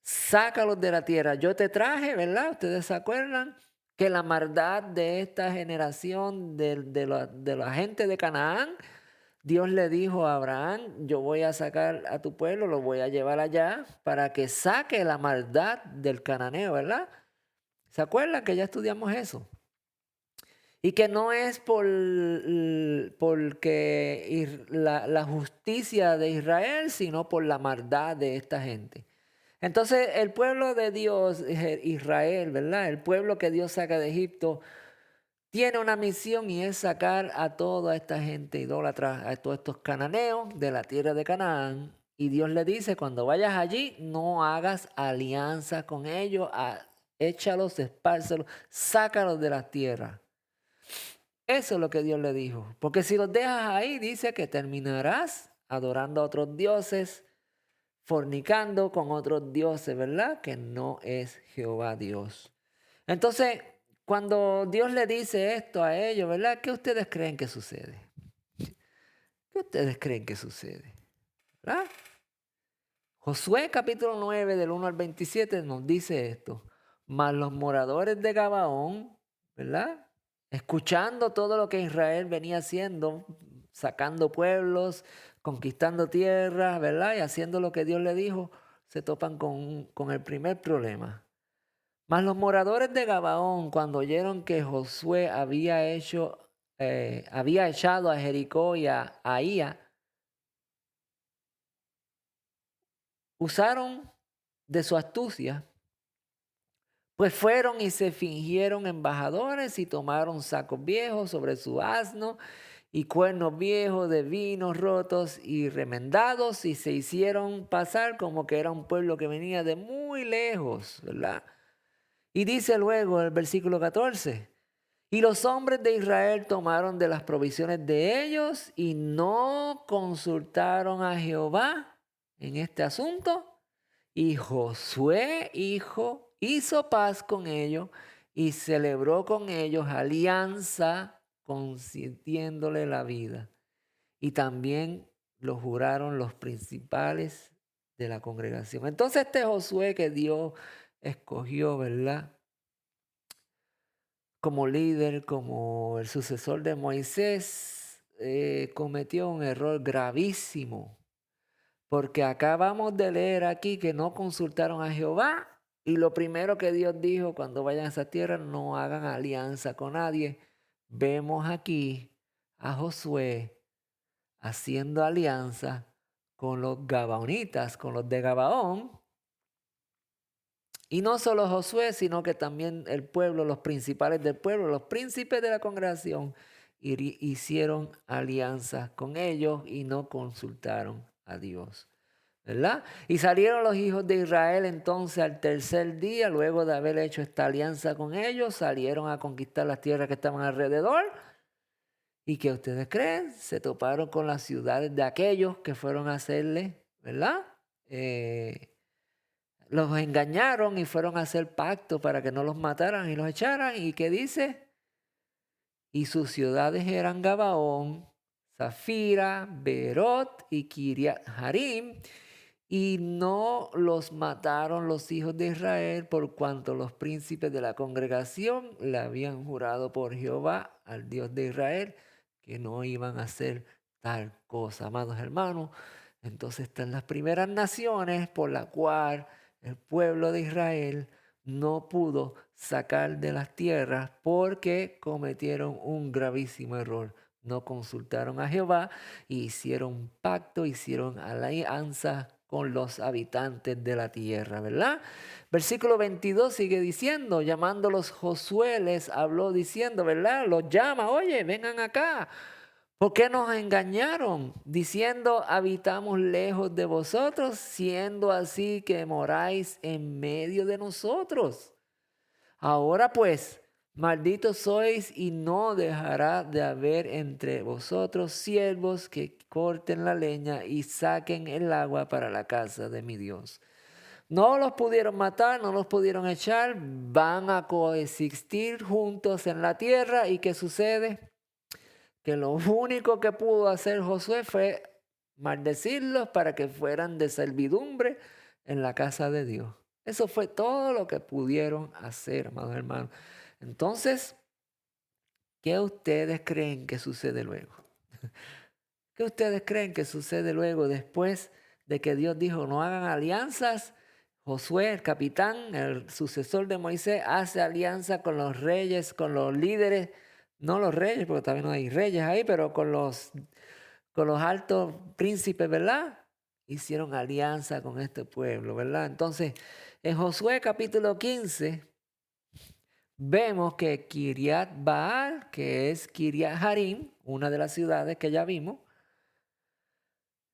[SPEAKER 1] sácalos de la tierra. Yo te traje, ¿verdad? Ustedes se acuerdan que la maldad de esta generación de la gente de Canaán, Dios le dijo a Abraham: yo voy a sacar a tu pueblo, lo voy a llevar allá para que saque la maldad del cananeo, ¿verdad? ¿Se acuerdan que ya estudiamos eso? Y que no es porque la justicia de Israel, sino por la maldad de esta gente. Entonces el pueblo de Dios, Israel, ¿verdad? El pueblo que Dios saca de Egipto, tiene una misión, y es sacar a toda esta gente idólatra, a todos estos cananeos de la tierra de Canaán. Y Dios le dice: cuando vayas allí, no hagas alianza con ellos, échalos, espárcelos, sácalos de la tierra. Eso es lo que Dios le dijo. Porque si los dejas ahí, dice que terminarás adorando a otros dioses, fornicando con otros dioses, ¿verdad? Que no es Jehová Dios. Entonces, cuando Dios le dice esto a ellos, ¿verdad? ¿Qué ustedes creen que sucede? ¿Qué ustedes creen que sucede? ¿Verdad? Josué capítulo 9 del 1 al 27 nos dice esto: mas los moradores de Gabaón, ¿verdad? Escuchando todo lo que Israel venía haciendo, sacando pueblos, conquistando tierras, ¿verdad? Y haciendo lo que Dios le dijo, se topan con el primer problema. Mas los moradores de Gabaón, cuando oyeron que Josué había echado a Jericó y a Aía, usaron de su astucia, pues fueron y se fingieron embajadores y tomaron sacos viejos sobre su asno y cuernos viejos de vinos rotos y remendados, y se hicieron pasar como que era un pueblo que venía de muy lejos, ¿verdad? Y dice luego el versículo 14: y los hombres de Israel tomaron de las provisiones de ellos y no consultaron a Jehová en este asunto. Y Josué, hizo paz con ellos y celebró con ellos alianza, consintiéndole la vida. Y también lo juraron los principales de la congregación. Entonces este Josué que Dios escogió, ¿verdad?, como líder, como el sucesor de Moisés, cometió un error gravísimo. Porque acabamos de leer aquí que no consultaron a Jehová, y lo primero que Dios dijo: cuando vayan a esa tierra, no hagan alianza con nadie. Vemos aquí a Josué haciendo alianza con los gabaonitas, con los de Gabaón. Y no solo Josué, sino que también el pueblo, los principales del pueblo, los príncipes de la congregación, hicieron alianza con ellos y no consultaron a Dios, ¿verdad? Y salieron los hijos de Israel entonces al tercer día, luego de haber hecho esta alianza con ellos, salieron a conquistar las tierras que estaban alrededor. ¿Y qué ustedes creen? Se toparon con las ciudades de aquellos que fueron a hacerle, ¿verdad? Los engañaron y fueron a hacer pacto para que no los mataran y los echaran. ¿Y qué dice? y sus ciudades eran Gabaón, Zafira, Beerot y Kiriat Harim, y no los mataron los hijos de Israel por cuanto los príncipes de la congregación le habían jurado por Jehová, al Dios de Israel, que no iban a hacer tal cosa. Amados hermanos, entonces están las primeras naciones por la cual el pueblo de Israel no pudo sacar de las tierras porque cometieron un gravísimo error. No consultaron a Jehová y hicieron un pacto, hicieron alianza con los habitantes de la tierra, ¿verdad? Versículo 22 sigue diciendo, llamándolos Josué les habló diciendo, ¿verdad? Los llama, oye, vengan acá. ¿Por qué nos engañaron diciendo habitamos lejos de vosotros, siendo así que moráis en medio de nosotros? Ahora pues, malditos sois y no dejará de haber entre vosotros siervos que corten la leña y saquen el agua para la casa de mi Dios. No los pudieron matar, no los pudieron echar, van a coexistir juntos en la tierra. ¿Y qué sucede? Que lo único que pudo hacer Josué fue maldecirlos para que fueran de servidumbre en la casa de Dios. Eso fue todo lo que pudieron hacer, amados hermanos. Entonces, ¿qué ustedes creen que sucede luego? ¿Qué ustedes creen que sucede luego después de que Dios dijo no hagan alianzas? Josué, el capitán, el sucesor de Moisés, hace alianza con los reyes, con los líderes, no los reyes, porque también no hay reyes ahí, pero con los altos príncipes, ¿verdad? Hicieron alianza con este pueblo, ¿verdad? Entonces, en Josué capítulo 15, vemos que Kiriat Baal, que es Kiriat Harim, una de las ciudades que ya vimos,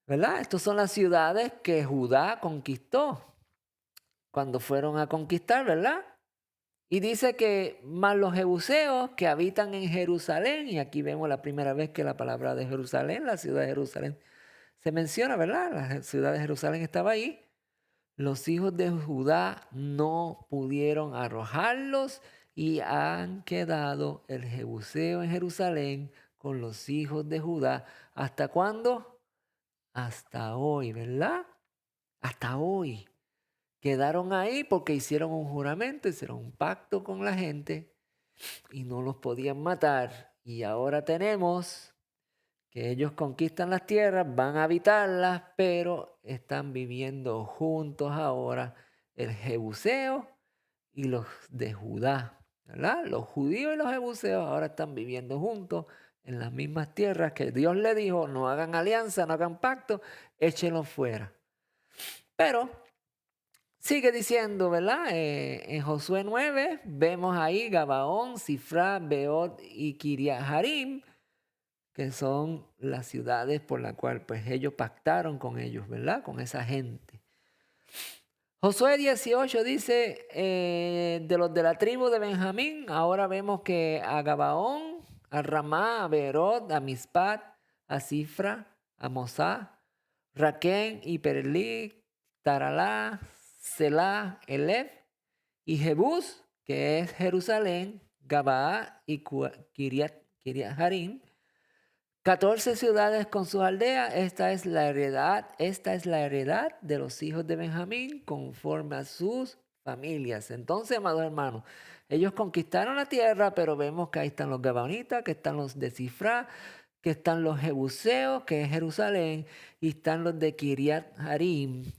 [SPEAKER 1] ¿verdad? Estas son las ciudades que Judá conquistó cuando fueron a conquistar, ¿verdad? Y dice que más los jebuseos que habitan en Jerusalén, y aquí vemos la primera vez que la palabra de Jerusalén, la ciudad de Jerusalén, se menciona, ¿verdad? La ciudad de Jerusalén estaba ahí. Los hijos de Judá no pudieron arrojarlos y han quedado el jebuseo en Jerusalén con los hijos de Judá. ¿Hasta cuándo? Hasta hoy, ¿verdad? Hasta hoy. Quedaron ahí porque hicieron un juramento, hicieron un pacto con la gente y no los podían matar. Y ahora tenemos que ellos conquistan las tierras, van a habitarlas, pero están viviendo juntos ahora el jebuseo y los de Judá, ¿verdad? Los judíos y los jebuseos ahora están viviendo juntos en las mismas tierras que Dios le dijo, no hagan alianza, no hagan pacto, échenlos fuera. Pero sigue diciendo, ¿verdad? En Josué 9 vemos ahí Gabaón, Sifra, Beot y Kiriat Harim, que son las ciudades por las cuales pues, ellos pactaron con ellos, ¿verdad? Con esa gente. Josué 18 dice, de los de la tribu de Benjamín, ahora vemos que a Gabaón, a Ramá, a Beerot, a Mispat, a Sifra, a Mosá, Raquén y Perelí, Taralá, Selah, Elef y Jebús, que es Jerusalén, Gabaa y Kiriat Harim, 14 ciudades con sus aldeas. Esta es la heredad de los hijos de Benjamín conforme a sus familias. Entonces, amados hermanos, ellos conquistaron la tierra, pero vemos que ahí están los gabaonitas, que están los de Sifra, que están los jebuseos, que es Jerusalén, y están los de Kiriat Harim,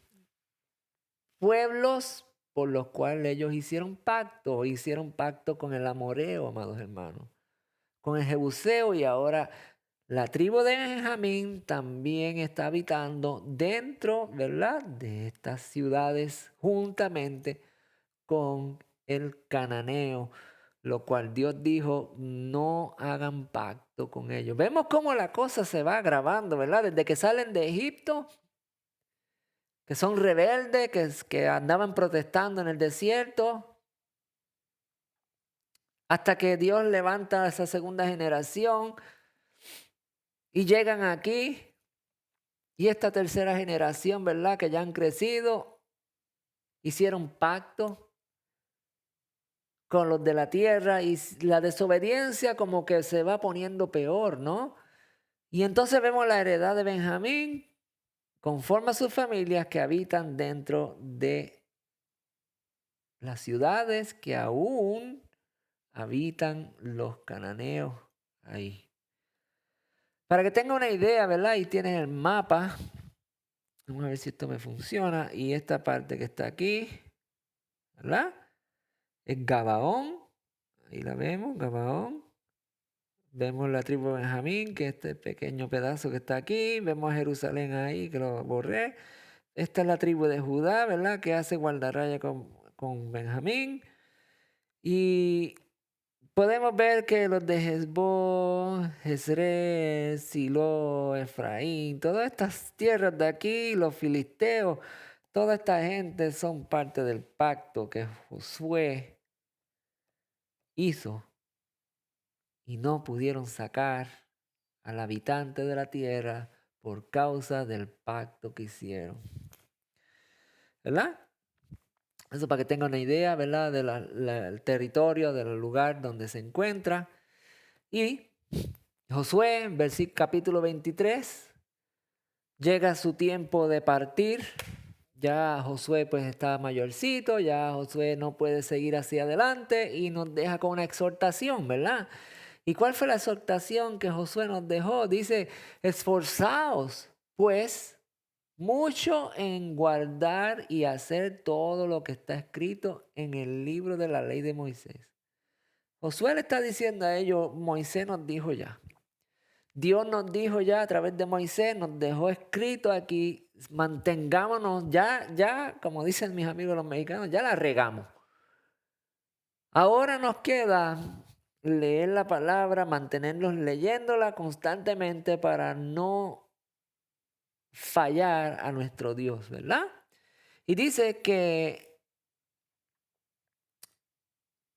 [SPEAKER 1] pueblos por los cuales ellos hicieron pacto con el amoreo, amados hermanos, con el jebuseo, y ahora la tribu de Benjamín también está habitando dentro, ¿verdad?, de estas ciudades juntamente con el cananeo, lo cual Dios dijo, no hagan pacto con ellos. Vemos cómo la cosa se va agravando, ¿verdad? Desde que salen de Egipto, que son rebeldes, que andaban protestando en el desierto, hasta que Dios levanta a esa segunda generación y llegan aquí. Y esta tercera generación, ¿verdad? Que ya han crecido, hicieron pacto con los de la tierra y la desobediencia como que se va poniendo peor, ¿no? Y entonces vemos la heredad de Benjamín conforme a sus familias que habitan dentro de las ciudades que aún habitan los cananeos ahí. Para que tenga una idea, ¿verdad? Ahí tienes el mapa. Vamos a ver si esto me funciona. Y esta parte que está aquí, ¿verdad? Es Gabaón. Ahí la vemos, Gabaón. Vemos la tribu de Benjamín, que es este pequeño pedazo que está aquí. Vemos a Jerusalén ahí, que lo borré. Esta es la tribu de Judá, ¿verdad? Que hace guardarraya con Benjamín. Y podemos ver que los de Hezbón, Jezreel, Silo, Efraín, todas estas tierras de aquí, los filisteos, toda esta gente son parte del pacto que Josué hizo y no pudieron sacar al habitante de la tierra por causa del pacto que hicieron. ¿Verdad? Eso para que tengan una idea, ¿verdad? Del territorio, del lugar donde se encuentra. Y Josué, en capítulo 23, llega su tiempo de partir. Ya Josué pues está mayorcito, ya Josué no puede seguir hacia adelante y nos deja con una exhortación, ¿verdad? ¿Y cuál fue la exhortación que Josué nos dejó? Dice, esforzaos pues mucho en guardar y hacer todo lo que está escrito en el libro de la ley de Moisés. Josué le está diciendo a ellos, Moisés nos dijo ya. Dios nos dijo ya a través de Moisés, nos dejó escrito aquí, mantengámonos ya, como dicen mis amigos los mexicanos, ya la regamos. Ahora nos queda leer la palabra, mantenernos leyéndola constantemente para no fallar a nuestro Dios, ¿verdad? Y dice que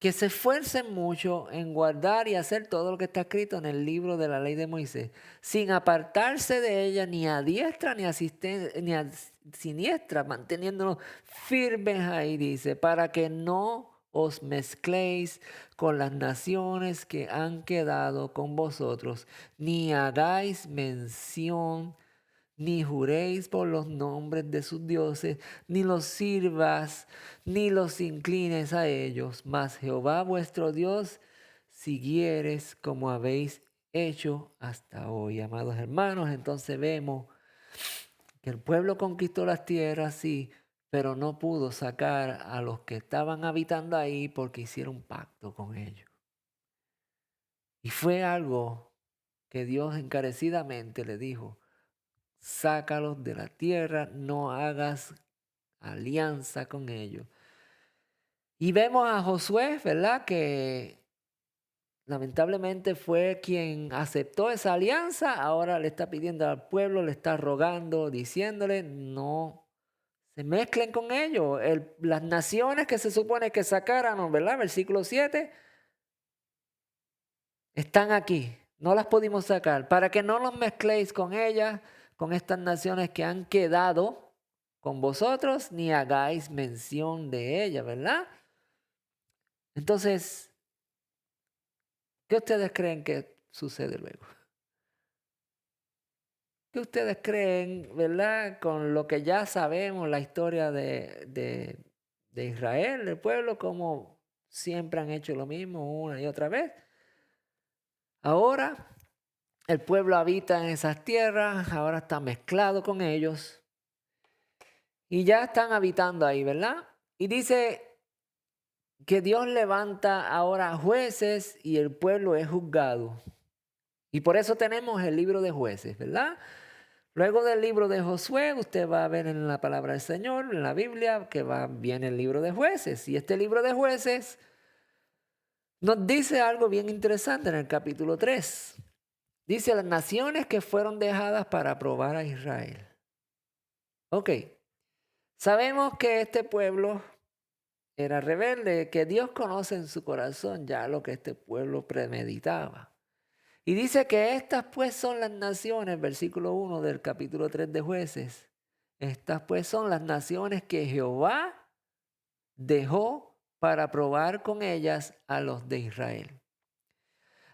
[SPEAKER 1] se esfuercen mucho en guardar y hacer todo lo que está escrito en el libro de la ley de Moisés, sin apartarse de ella ni a diestra ni a siniestra, manteniéndonos firmes ahí, dice, para que no os mezcléis con las naciones que han quedado con vosotros, ni hagáis mención ni juréis por los nombres de sus dioses, ni los sirvas, ni los inclines a ellos, mas Jehová vuestro Dios siguieres como habéis hecho hasta hoy. Amados hermanos, entonces vemos que el pueblo conquistó las tierras, sí, pero no pudo sacar a los que estaban habitando ahí porque hicieron un pacto con ellos. Y fue algo que Dios encarecidamente le dijo, sácalos de la tierra, no hagas alianza con ellos. Y vemos a Josué, ¿verdad? Que lamentablemente fue quien aceptó esa alianza. Ahora le está pidiendo al pueblo, le está rogando, diciéndole, no se mezclen con ellos. Las naciones que se supone que sacaran, ¿verdad? Versículo 7, están aquí. No las pudimos sacar. Para que no los mezcléis con ellas, con estas naciones que han quedado con vosotros, ni hagáis mención de ellas, ¿verdad? Entonces, ¿qué ustedes creen que sucede luego? ¿Qué ustedes creen, verdad? Con lo que ya sabemos, la historia de Israel, del pueblo, como siempre han hecho lo mismo una y otra vez. Ahora el pueblo habita en esas tierras, ahora está mezclado con ellos y ya están habitando ahí, ¿verdad? Y dice que Dios levanta ahora jueces y el pueblo es juzgado. Y por eso tenemos el libro de jueces, ¿verdad? Luego del libro de Josué, usted va a ver en la palabra del Señor, en la Biblia, que viene el libro de jueces. Y este libro de jueces nos dice algo bien interesante en el capítulo 3. Dice las naciones que fueron dejadas para probar a Israel. Ok, sabemos que este pueblo era rebelde, que Dios conoce en su corazón ya lo que este pueblo premeditaba. Y dice que estas pues son las naciones, versículo 1 del capítulo 3 de Jueces. Estas pues son las naciones que Jehová dejó para probar con ellas a los de Israel.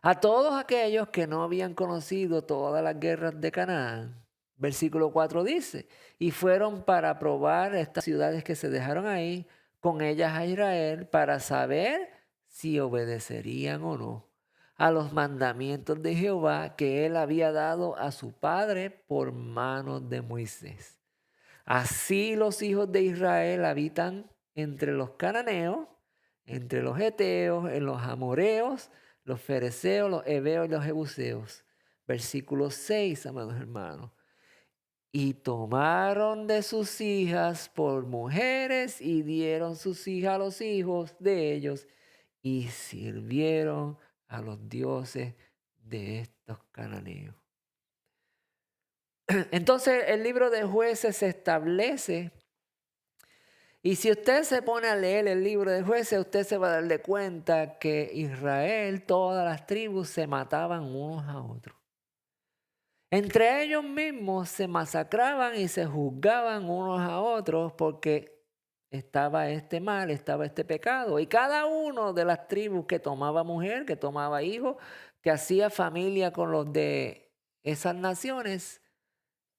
[SPEAKER 1] A todos aquellos que no habían conocido todas las guerras de Canaán, versículo 4 dice, y fueron para probar estas ciudades que se dejaron ahí, con ellas a Israel, para saber si obedecerían o no a los mandamientos de Jehová que él había dado a su padre por manos de Moisés. Así los hijos de Israel habitan entre los cananeos, entre los heteos, en los amoreos, los fereceos, los heveos y los jebuseos. Versículo 6, amados hermanos. Y tomaron de sus hijas por mujeres y dieron sus hijas a los hijos de ellos y sirvieron a los dioses de estos cananeos. Entonces el libro de Jueces se establece, y si usted se pone a leer el libro de Jueces, usted se va a dar de cuenta que Israel, todas las tribus se mataban unos a otros. Entre ellos mismos se masacraban y se juzgaban unos a otros porque estaba este mal, estaba este pecado. Y cada uno de las tribus que tomaba mujer, que tomaba hijos, que hacía familia con los de esas naciones,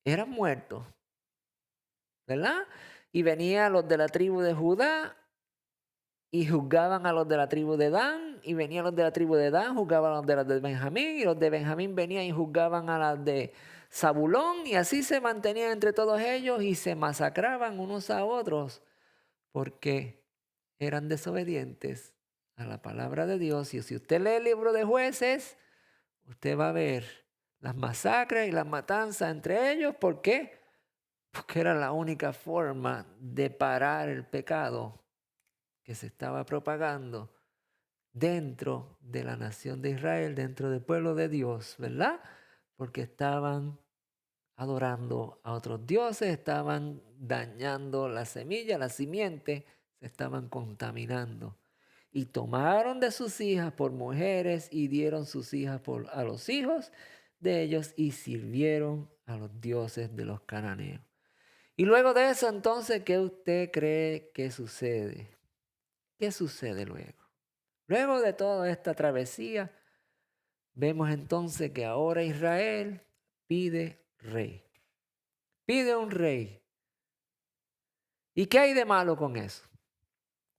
[SPEAKER 1] eran muertos, ¿verdad? Y venían los de la tribu de Judá y juzgaban a los de la tribu de Dan, y venían los de la tribu de Dan, juzgaban a los de la de Benjamín, y los de Benjamín venían y juzgaban a las de Zabulón, y así se mantenían entre todos ellos y se masacraban unos a otros porque eran desobedientes a la palabra de Dios. Y si usted lee el libro de Jueces, usted va a ver las masacres y las matanzas entre ellos. ¿Por qué? Porque era la única forma de parar el pecado que se estaba propagando dentro de la nación de Israel, dentro del pueblo de Dios, ¿verdad? Porque estaban adorando a otros dioses, estaban dañando la semilla, la simiente, se estaban contaminando. Y tomaron de sus hijas por mujeres y dieron sus hijas a los hijos de ellos y sirvieron a los dioses de los cananeos. Y luego de eso, entonces, ¿qué usted cree que sucede? ¿Qué sucede luego? Luego de toda esta travesía, vemos entonces que ahora Israel pide rey. Pide un rey. ¿Y qué hay de malo con eso?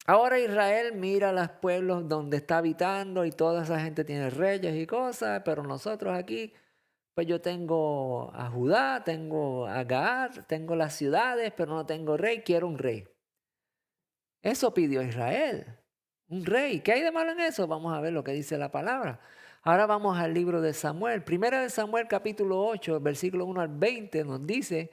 [SPEAKER 1] Ahora Israel mira los pueblos donde está habitando y toda esa gente tiene reyes y cosas, pero nosotros aquí, pues yo tengo a Judá, tengo a Gad, tengo las ciudades, pero no tengo rey, quiero un rey. Eso pidió Israel, un rey. ¿Qué hay de malo en eso? Vamos a ver lo que dice la palabra. Ahora vamos al libro de Samuel. Primera de Samuel capítulo 8, versículo 1 al 20 nos dice,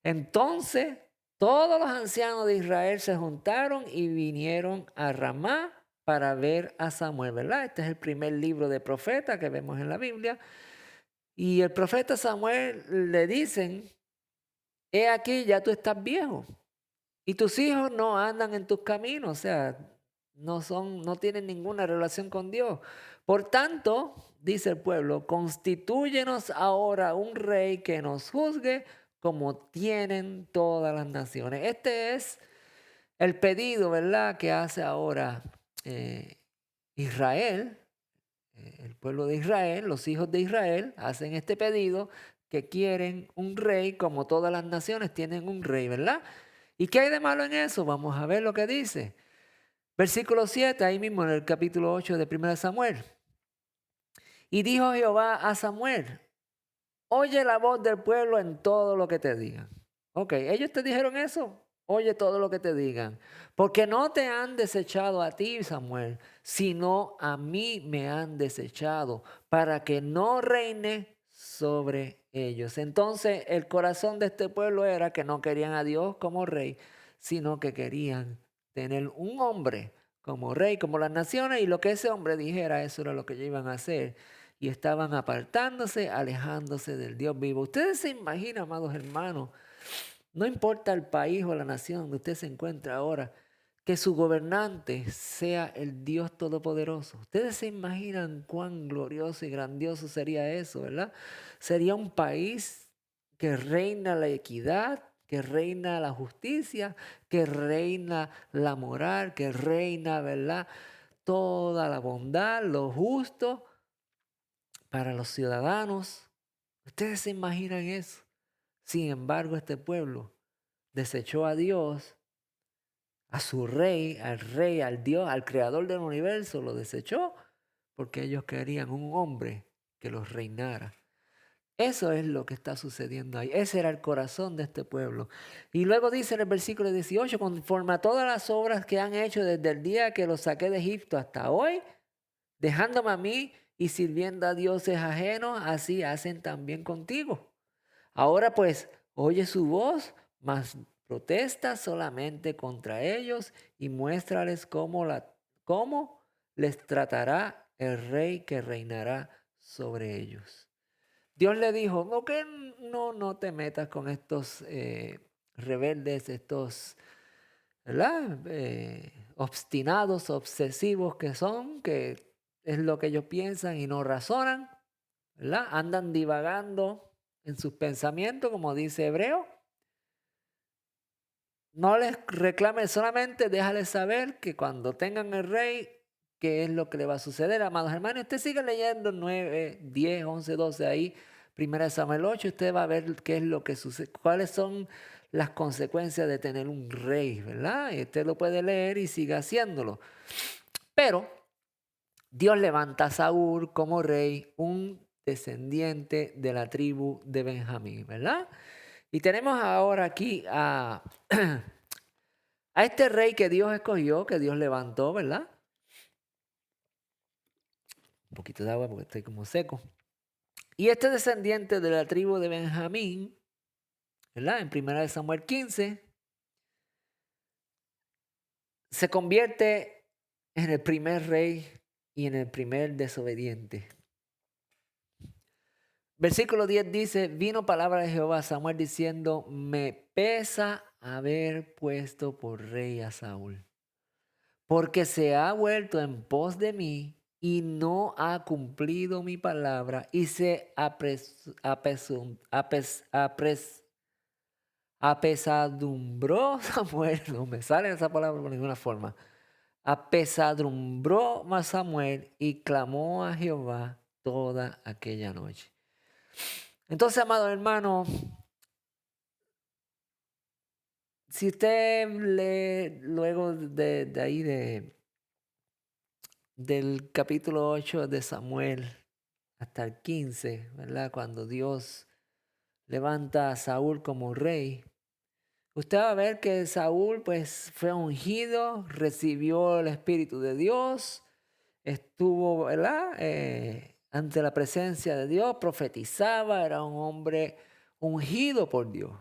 [SPEAKER 1] entonces todos los ancianos de Israel se juntaron y vinieron a Ramá para ver a Samuel, ¿verdad? Este es el primer libro de profeta que vemos en la Biblia. Y el profeta Samuel le dicen, he aquí, ya tú estás viejo y tus hijos no andan en tus caminos, o sea, no tienen ninguna relación con Dios. Por tanto, dice el pueblo, constitúyenos ahora un rey que nos juzgue como tienen todas las naciones. Este es el pedido, ¿verdad?, que hace ahora Israel, el pueblo de Israel, los hijos de Israel hacen este pedido que quieren un rey como todas las naciones tienen un rey, ¿verdad? ¿Y qué hay de malo en eso? Vamos a ver lo que dice. Versículo 7, ahí mismo en el capítulo 8 de 1 Samuel. Y dijo Jehová a Samuel, oye la voz del pueblo en todo lo que te digan. Ok, ellos te dijeron eso. Oye todo lo que te digan. Porque no te han desechado a ti, Samuel, sino a mí me han desechado para que no reine sobre ellos. Entonces el corazón de este pueblo era que no querían a Dios como rey, sino que querían tener un hombre como rey, como las naciones, y lo que ese hombre dijera, eso era lo que ellos iban a hacer. Y estaban apartándose, alejándose del Dios vivo. Ustedes se imaginan, amados hermanos, no importa el país o la nación donde usted se encuentra ahora, que su gobernante sea el Dios Todopoderoso. Ustedes se imaginan cuán glorioso y grandioso sería eso, ¿verdad? Sería un país que reina la equidad, que reina la justicia, que reina la moral, que reina, ¿verdad?, toda la bondad, lo justo para los ciudadanos. ¿Ustedes se imaginan eso? Sin embargo, este pueblo desechó a Dios, a su rey, al Dios, al creador del universo, lo desechó porque ellos querían un hombre que los reinara. Eso es lo que está sucediendo ahí. Ese era el corazón de este pueblo. Y luego dice en el versículo 18, conforme a todas las obras que han hecho desde el día que los saqué de Egipto hasta hoy, dejándome a mí y sirviendo a dioses ajenos, así hacen también contigo. Ahora pues, oye su voz, mas protesta solamente contra ellos y muéstrales cómo les tratará el rey que reinará sobre ellos. Dios le dijo, no te metas con estos rebeldes, estos, ¿verdad?, obstinados, obsesivos que son, que es lo que ellos piensan y no razonan, ¿verdad? Andan divagando en sus pensamientos, como dice Hebreo. No les reclames, solamente déjales saber que cuando tengan el rey, qué es lo que le va a suceder. Amados hermanos, usted sigue leyendo 9, 10, 11, 12 ahí, 1 Samuel 8, usted va a ver qué es lo que sucede, cuáles son las consecuencias de tener un rey, ¿verdad? Y usted lo puede leer y sigue haciéndolo. Pero Dios levanta a Saúl como rey, un descendiente de la tribu de Benjamín, ¿verdad? Y tenemos ahora aquí a este rey que Dios escogió, que Dios levantó, ¿verdad? Un poquito de agua porque estoy como seco. Y este descendiente de la tribu de Benjamín, ¿verdad?, en 1 Samuel 15, se convierte en el primer rey y en el primer desobediente. Versículo 10 dice, vino palabra de Jehová a Samuel diciendo, me pesa haber puesto por rey a Saúl, porque se ha vuelto en pos de mí y no ha cumplido mi palabra y se apesadumbró Samuel, no me sale esa palabra por ninguna forma, apesadumbró más Samuel y clamó a Jehová toda aquella noche. Entonces, amado hermano, si usted lee luego de ahí del capítulo 8 de Samuel hasta el 15, ¿verdad?, cuando Dios levanta a Saúl como rey, usted va a ver que Saúl pues fue ungido, recibió el Espíritu de Dios, estuvo, ¿verdad?, ante la presencia de Dios, profetizaba, era un hombre ungido por Dios,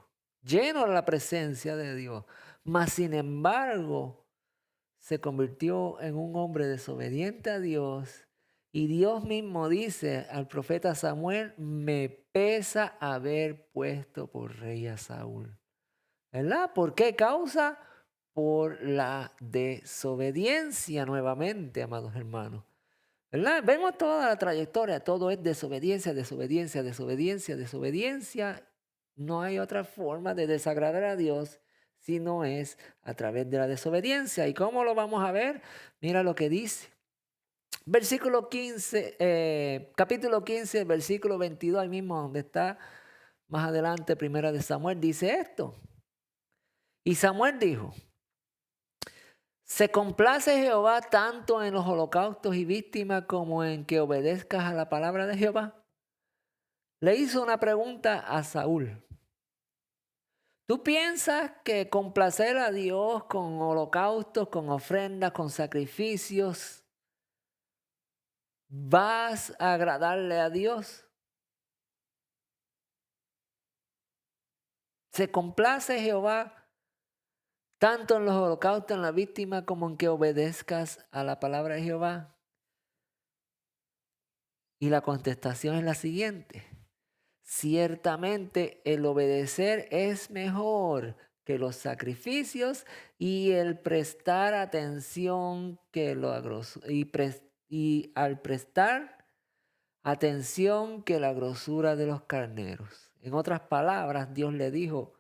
[SPEAKER 1] lleno de la presencia de Dios. Mas, sin embargo, se convirtió en un hombre desobediente a Dios. Y Dios mismo dice al profeta Samuel, me pesa haber puesto por rey a Saúl. ¿Verdad? ¿Por qué causa? Por la desobediencia nuevamente, amados hermanos. ¿Verdad? Vemos toda la trayectoria, todo es desobediencia, desobediencia, desobediencia, desobediencia. No hay otra forma de desagradar a Dios si no es a través de la desobediencia. ¿Y cómo lo vamos a ver? Mira lo que dice. Versículo 15, capítulo 15, versículo 22, ahí mismo donde está más adelante, primera de Samuel, dice esto. Y Samuel dijo, ¿se complace Jehová tanto en los holocaustos y víctimas como en que obedezcas a la palabra de Jehová? Le hizo una pregunta a Saúl. ¿Tú piensas que complacer a Dios con holocaustos, con ofrendas, con sacrificios, vas a agradarle a Dios? ¿Se complace Jehová tanto en los holocaustos, en la víctima, como en que obedezcas a la palabra de Jehová? Y la contestación es la siguiente. Ciertamente el obedecer es mejor que los sacrificios y el prestar atención y al prestar atención que la grosura de los carneros. En otras palabras, Dios le dijo,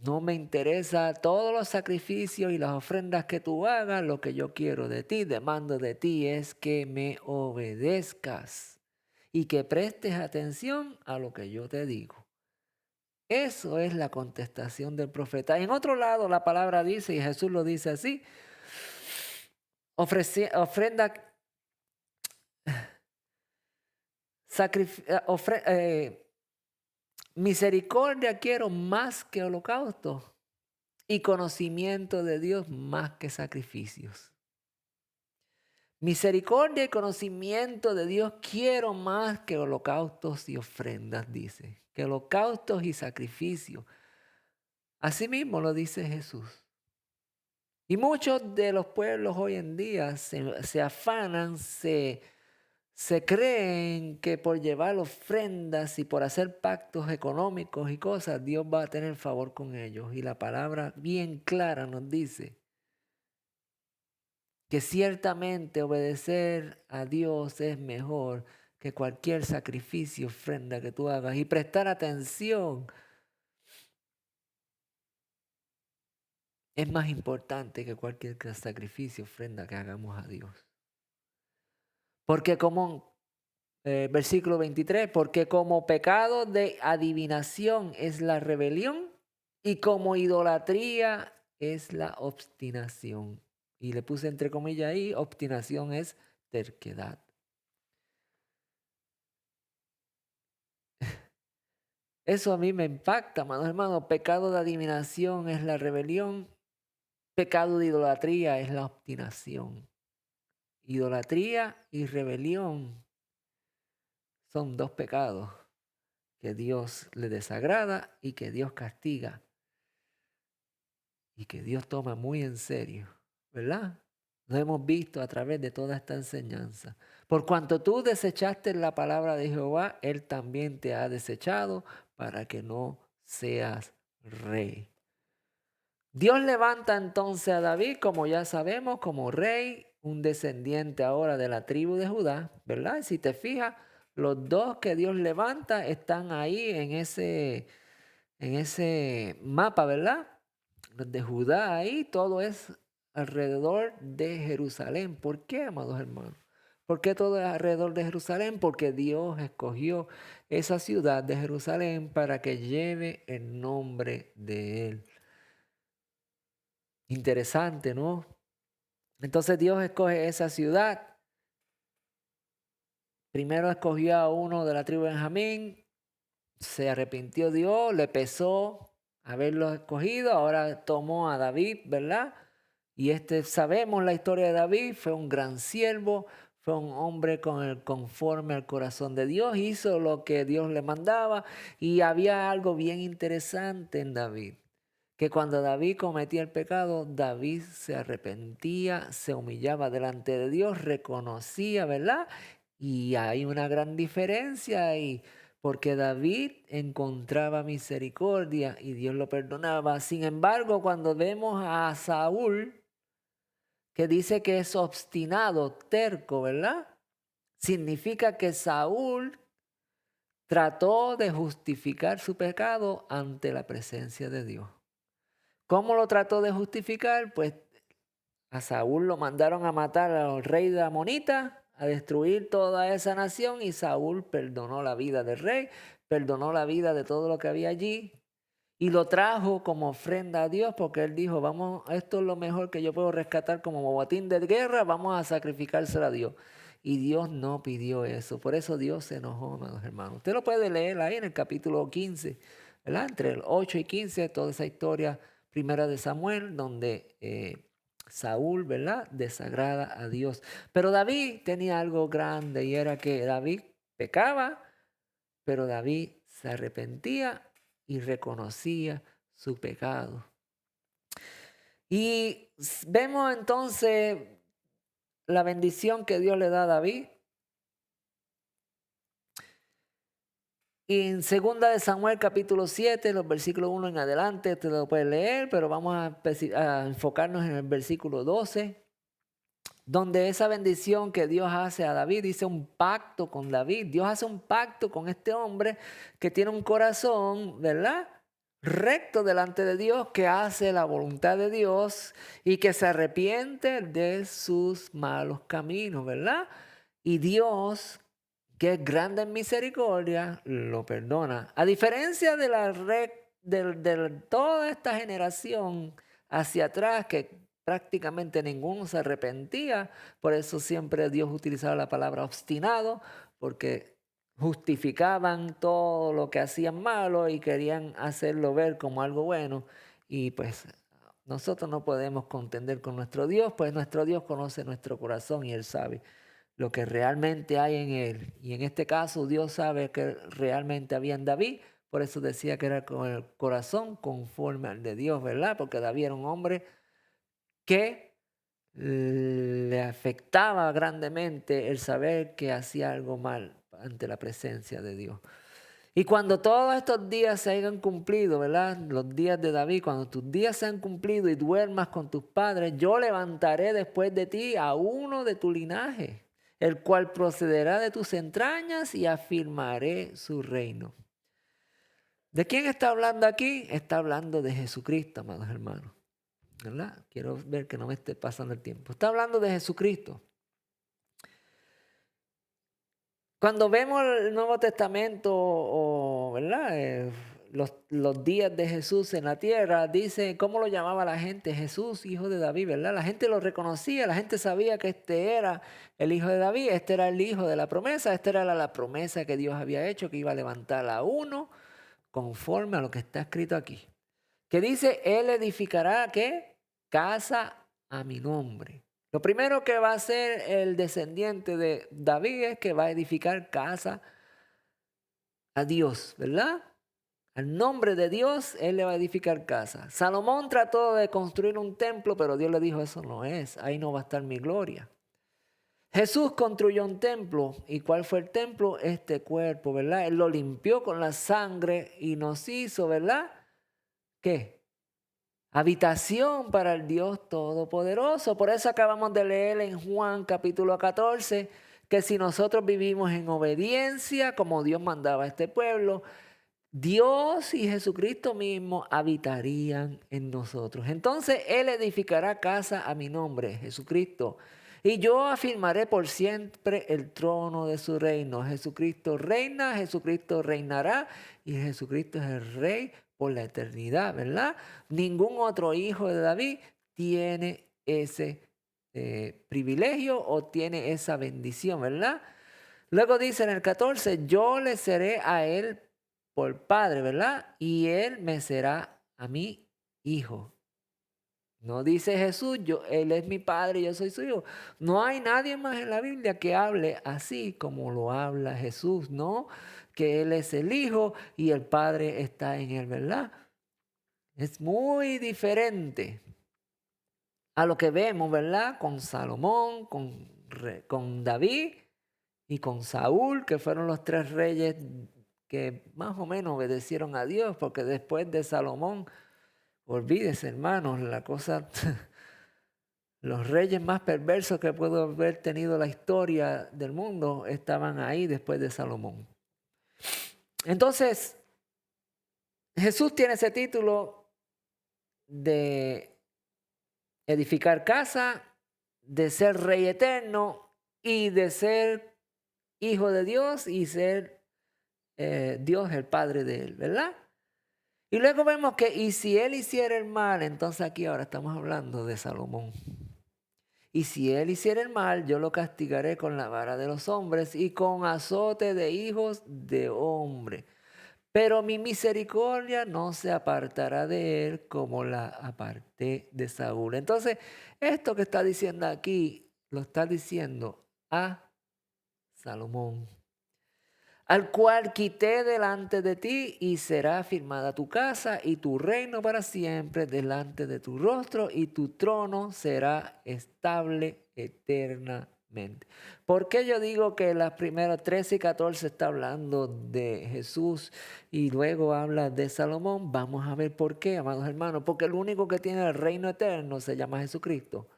[SPEAKER 1] No me interesa todos los sacrificios y las ofrendas que tú hagas. Lo que yo quiero de ti, demando de ti, es que me obedezcas y que prestes atención a lo que yo te digo. Eso es la contestación del profeta. En otro lado, la palabra dice, y Jesús lo dice así, ofrenda, misericordia quiero más que holocausto y conocimiento de Dios más que sacrificios. Misericordia y conocimiento de Dios quiero más que holocaustos y ofrendas, dice. Que holocaustos y sacrificios. Así mismo lo dice Jesús. Y muchos de los pueblos hoy en día se afanan, se creen que por llevar ofrendas y por hacer pactos económicos y cosas, Dios va a tener favor con ellos. Y la palabra bien clara nos dice que ciertamente obedecer a Dios es mejor que cualquier sacrificio, ofrenda que tú hagas. Y prestar atención es más importante que cualquier sacrificio, ofrenda que hagamos a Dios. Porque como, versículo 23, porque como pecado de adivinación es la rebelión y como idolatría es la obstinación. Y le puse entre comillas ahí, obstinación es terquedad. Eso a mí me impacta, amados hermanos. Pecado de adivinación es la rebelión. Pecado de idolatría es la obstinación. Idolatría y rebelión son dos pecados que Dios le desagrada y que Dios castiga y que Dios toma muy en serio, ¿verdad? Lo hemos visto a través de toda esta enseñanza. Por cuanto tú desechaste la palabra de Jehová, Él también te ha desechado para que no seas rey. Dios levanta entonces a David, como ya sabemos, como rey, un descendiente ahora de la tribu de Judá, ¿verdad? Y si te fijas, los dos que Dios levanta están ahí en ese mapa, ¿verdad? Los de Judá ahí, todo es alrededor de Jerusalén. ¿Por qué, amados hermanos? ¿Por qué todo es alrededor de Jerusalén? Porque Dios escogió esa ciudad de Jerusalén para que lleve el nombre de Él. Interesante, ¿no? Entonces Dios escoge esa ciudad. Primero escogió a uno de la tribu de Benjamín. Se arrepintió Dios, le pesó haberlo escogido. Ahora tomó a David, ¿verdad? Y sabemos la historia de David. Fue un gran siervo. Fue un hombre conforme al corazón de Dios. Hizo lo que Dios le mandaba. Y había algo bien interesante en David. Que cuando David cometía el pecado, David se arrepentía, se humillaba delante de Dios, reconocía, ¿verdad? Y hay una gran diferencia ahí, porque David encontraba misericordia y Dios lo perdonaba. Sin embargo, cuando vemos a Saúl, que dice que es obstinado, terco, ¿verdad? Significa que Saúl trató de justificar su pecado ante la presencia de Dios. ¿Cómo lo trató de justificar? Pues a Saúl lo mandaron a matar al rey de Amonita, a destruir toda esa nación, y Saúl perdonó la vida del rey, perdonó la vida de todo lo que había allí y lo trajo como ofrenda a Dios, porque él dijo, vamos, esto es lo mejor que yo puedo rescatar como botín de guerra, vamos a sacrificárselo a Dios. Y Dios no pidió eso, por eso Dios se enojó, amados hermanos. Usted lo puede leer ahí en el capítulo 15, ¿verdad? Entre el 8 y 15, toda esa historia primera de Samuel, donde Saúl, ¿verdad?, desagrada a Dios. Pero David tenía algo grande, y era que David pecaba, pero David se arrepentía y reconocía su pecado. Y vemos entonces la bendición que Dios le da a David. Y en 2 de Samuel capítulo 7, los versículos 1 en adelante, usted lo puede leer, pero vamos a enfocarnos en el versículo 12, donde esa bendición que Dios hace a David, dice un pacto con David. Dios hace un pacto con este hombre que tiene un corazón, ¿verdad?, recto delante de Dios, que hace la voluntad de Dios y que se arrepiente de sus malos caminos, ¿verdad? Y Dios, que es grande en misericordia, lo perdona. A diferencia de de toda esta generación hacia atrás, que prácticamente ninguno se arrepentía, por eso siempre Dios utilizaba la palabra obstinado, porque justificaban todo lo que hacían malo y querían hacerlo ver como algo bueno. Y pues nosotros no podemos contender con nuestro Dios, pues nuestro Dios conoce nuestro corazón y Él sabe lo que realmente hay en Él. Y en este caso Dios sabe que realmente había en David, por eso decía que era con el corazón conforme al de Dios, ¿verdad? Porque David era un hombre que le afectaba grandemente el saber que hacía algo mal ante la presencia de Dios. Y cuando todos estos días se hayan cumplido, ¿verdad? Los días de David, cuando tus días se han cumplido y duermas con tus padres, yo levantaré después de ti a uno de tu linaje, el cual procederá de tus entrañas y afirmaré su reino. ¿De quién está hablando aquí? Está hablando de Jesucristo, amados hermanos, ¿verdad? Quiero ver que no me esté pasando el tiempo. Está hablando de Jesucristo. Cuando vemos el Nuevo Testamento, ¿verdad? Los días de Jesús en la tierra, dice, ¿cómo lo llamaba la gente? Jesús, hijo de David, ¿verdad? La gente lo reconocía, la gente sabía que este era el hijo de David, este era el hijo de la promesa, esta era la promesa que Dios había hecho, que iba a levantar a uno conforme a lo que está escrito aquí. Que dice, Él edificará, ¿qué? Casa a mi nombre. Lo primero que va a hacer el descendiente de David es que va a edificar casa a Dios, ¿verdad? Al nombre de Dios, Él le va a edificar casa. Salomón trató de construir un templo, pero Dios le dijo, eso no es, ahí no va a estar mi gloria. Jesús construyó un templo. ¿Y cuál fue el templo? Este cuerpo, ¿verdad? Él lo limpió con la sangre y nos hizo, ¿verdad? ¿Qué? Habitación para el Dios Todopoderoso. Por eso acabamos de leer en Juan capítulo 14 que si nosotros vivimos en obediencia como Dios mandaba a este pueblo, Dios y Jesucristo mismo habitarían en nosotros. Entonces Él edificará casa a mi nombre, Jesucristo. Y yo afirmaré por siempre el trono de su reino. Jesucristo reina, Jesucristo reinará y Jesucristo es el rey por la eternidad, ¿verdad? Ningún otro hijo de David tiene ese privilegio o tiene esa bendición, ¿verdad? Luego dice en el 14, yo le seré a él por padre, ¿verdad? Y él me será a mí hijo. No dice Jesús, él es mi padre y yo soy su hijo. No hay nadie más en la Biblia que hable así como lo habla Jesús, ¿no? Que él es el hijo y el padre está en él, ¿verdad? Es muy diferente a lo que vemos, ¿verdad? Con Salomón, con David y con Saúl, que fueron los tres reyes que más o menos obedecieron a Dios, porque después de Salomón, olvídese, hermanos, la cosa, los reyes más perversos que pudo haber tenido la historia del mundo estaban ahí después de Salomón. Entonces, Jesús tiene ese título de edificar casa, de ser rey eterno y de ser hijo de Dios y ser Dios el Padre de él, ¿verdad? Y luego vemos que, y si él hiciera el mal, entonces aquí ahora estamos hablando de Salomón. Y si él hiciera el mal, yo lo castigaré con la vara de los hombres y con azote de hijos de hombre. Pero mi misericordia no se apartará de él como la aparté de Saúl. Entonces, esto que está diciendo aquí, lo está diciendo a Salomón, al cual quité delante de ti y será afirmada tu casa y tu reino para siempre delante de tu rostro y tu trono será estable eternamente. ¿Por qué yo digo que las primeras 13 y 14 está hablando de Jesús y luego habla de Salomón? Vamos a ver por qué, amados hermanos, porque el único que tiene el reino eterno se llama Jesucristo.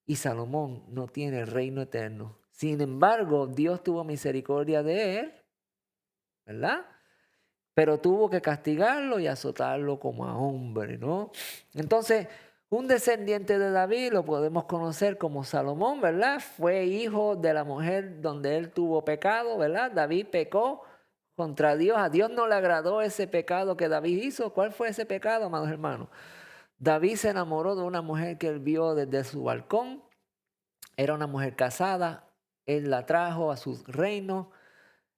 [SPEAKER 1] Y Salomón no tiene el reino eterno. Sin embargo, Dios tuvo misericordia de él, ¿verdad? pero tuvo que castigarlo y azotarlo como a hombre, ¿no? Entonces, un descendiente de David lo podemos conocer como Salomón, ¿verdad? Fue hijo de la mujer donde él tuvo pecado, ¿verdad? David pecó contra Dios. A Dios no le agradó ese pecado que David hizo. ¿Cuál fue ese pecado, amados hermanos? David se enamoró de una mujer que él vio desde su balcón. Era una mujer casada. Él la trajo a su reino,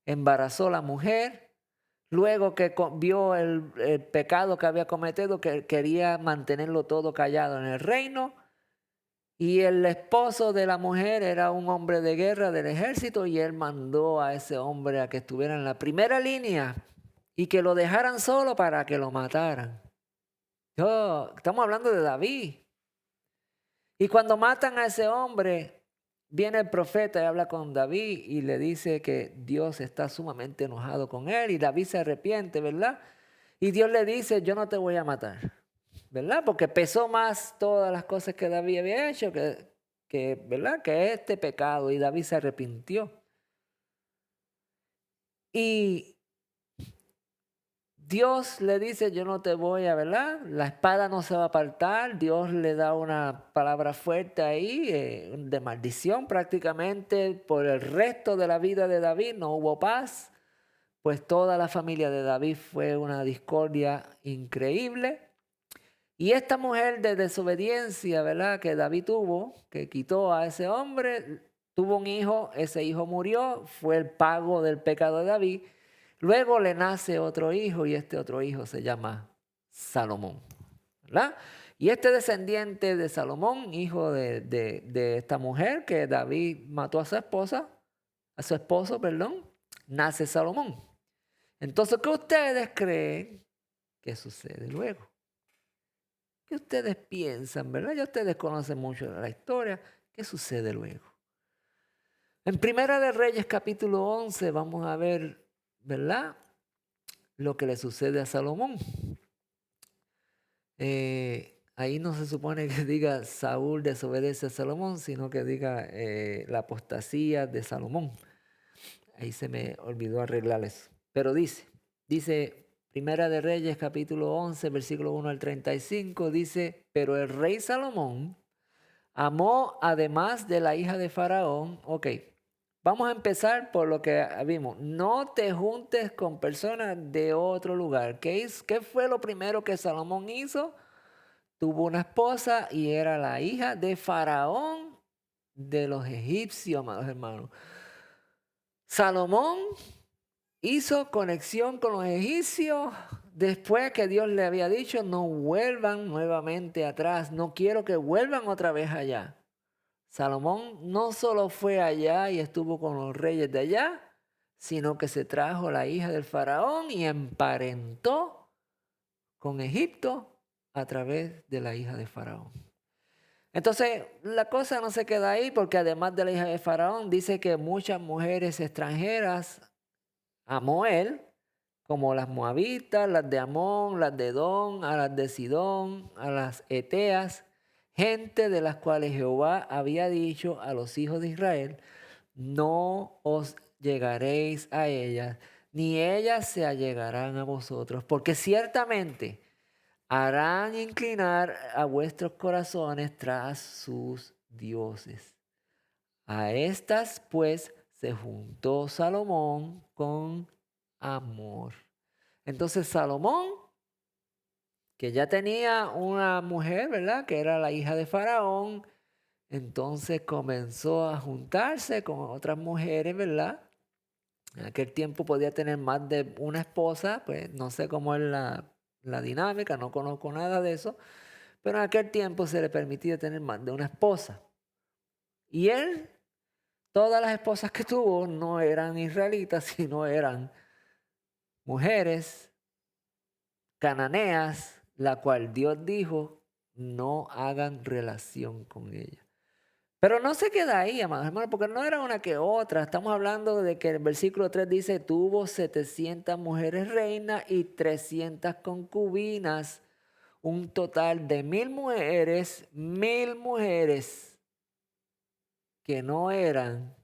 [SPEAKER 1] embarazó a la mujer. Luego que vio el pecado que había cometido, que quería mantenerlo todo callado en el reino. Y el esposo de la mujer era un hombre de guerra del ejército y él mandó a ese hombre a que estuviera en la primera línea y que lo dejaran solo para que lo mataran. Estamos hablando de David. Y cuando matan a ese hombre, viene el profeta y habla con David y le dice que Dios está sumamente enojado con él y David se arrepiente, ¿verdad? Y Dios le dice, yo no te voy a matar, ¿verdad? Porque pesó más todas las cosas que David había hecho ¿verdad? Que este pecado, y David se arrepintió. Y Dios le dice, yo no te voy a, ¿verdad? La espada no se va a apartar. Dios le da una palabra fuerte ahí, de maldición prácticamente. Por el resto de la vida de David no hubo paz, pues toda la familia de David fue una discordia increíble. Y esta mujer de desobediencia, ¿verdad? Que David tuvo, que quitó a ese hombre, tuvo un hijo, ese hijo murió, fue el pago del pecado de David. Luego le nace otro hijo y este otro hijo se llama Salomón, ¿verdad? Y este descendiente de Salomón, hijo de esta mujer que David mató a su esposo, perdón, nace Salomón. Entonces, ¿qué ustedes creen que sucede luego? ¿Qué ustedes piensan, verdad? Ya ustedes conocen mucho de la historia. ¿Qué sucede luego? En Primera de Reyes, capítulo 11, vamos a ver, ¿verdad? Lo que le sucede a Salomón. Ahí no se supone que diga Saúl desobedece a Salomón, sino que diga la apostasía de Salomón. Ahí se me olvidó arreglar eso. Pero dice Primera de Reyes, capítulo 11, versículo 1 al 35, dice, pero el rey Salomón amó además de la hija de Faraón. Ok, vamos a empezar por lo que vimos. No te juntes con personas de otro lugar. ¿Qué fue lo primero que Salomón hizo? Tuvo una esposa y era la hija de Faraón de los egipcios, amados hermanos. Salomón hizo conexión con los egipcios después que Dios le había dicho, no vuelvan nuevamente atrás, no quiero que vuelvan otra vez allá. Salomón no solo fue allá y estuvo con los reyes de allá, sino que se trajo la hija del faraón y emparentó con Egipto a través de la hija de faraón. Entonces, la cosa no se queda ahí porque además de la hija de faraón, dice que muchas mujeres extranjeras amó él, como las moabitas, las de Amón, las de Edom, a las de Sidón, a las eteas, gente de las cuales Jehová había dicho a los hijos de Israel, no os llegaréis a ellas, ni ellas se allegarán a vosotros, porque ciertamente harán inclinar a vuestros corazones tras sus dioses. A estas pues se juntó Salomón con amor. Entonces Salomón, que ya tenía una mujer, ¿verdad? Que era la hija de Faraón, entonces comenzó a juntarse con otras mujeres, ¿verdad? En aquel tiempo podía tener más de una esposa, pues no sé cómo es la dinámica, no conozco nada de eso, pero en aquel tiempo se le permitía tener más de una esposa. Y él, todas las esposas que tuvo no eran israelitas, sino eran mujeres cananeas, la cual Dios dijo, no hagan relación con ella. Pero no se queda ahí, amados hermanos, porque no era una que otra. Estamos hablando de que el versículo 3 dice, tuvo 700 mujeres reinas y 300 concubinas, un total de 1000 mujeres que no eran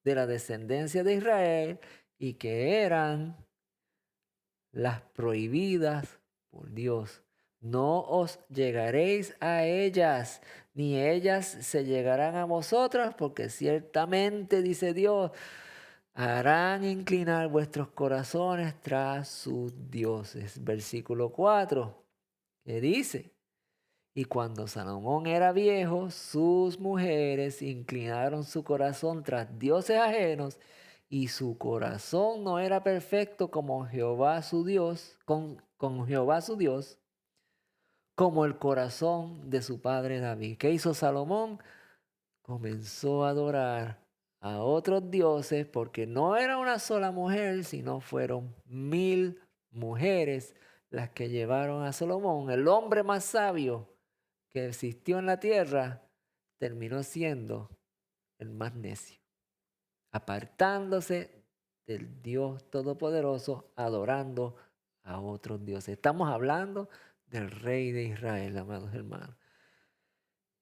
[SPEAKER 1] de la descendencia de Israel y que eran las prohibidas por Dios. No os llegaréis a ellas, ni ellas se llegarán a vosotros, porque ciertamente, dice Dios, harán inclinar vuestros corazones tras sus dioses. Versículo 4, que dice: y cuando Salomón era viejo, sus mujeres inclinaron su corazón tras dioses ajenos, y su corazón no era perfecto como Jehová su Dios, con Jehová su Dios, como el corazón de su padre David. ¿Qué hizo Salomón? Comenzó a adorar a otros dioses, porque no era una sola mujer, sino fueron 1000 mujeres las que llevaron a Salomón, el hombre más sabio que existió en la tierra, terminó siendo el más necio, apartándose del Dios Todopoderoso, adorando a otros dioses. Estamos hablando del rey de Israel, amados hermanos.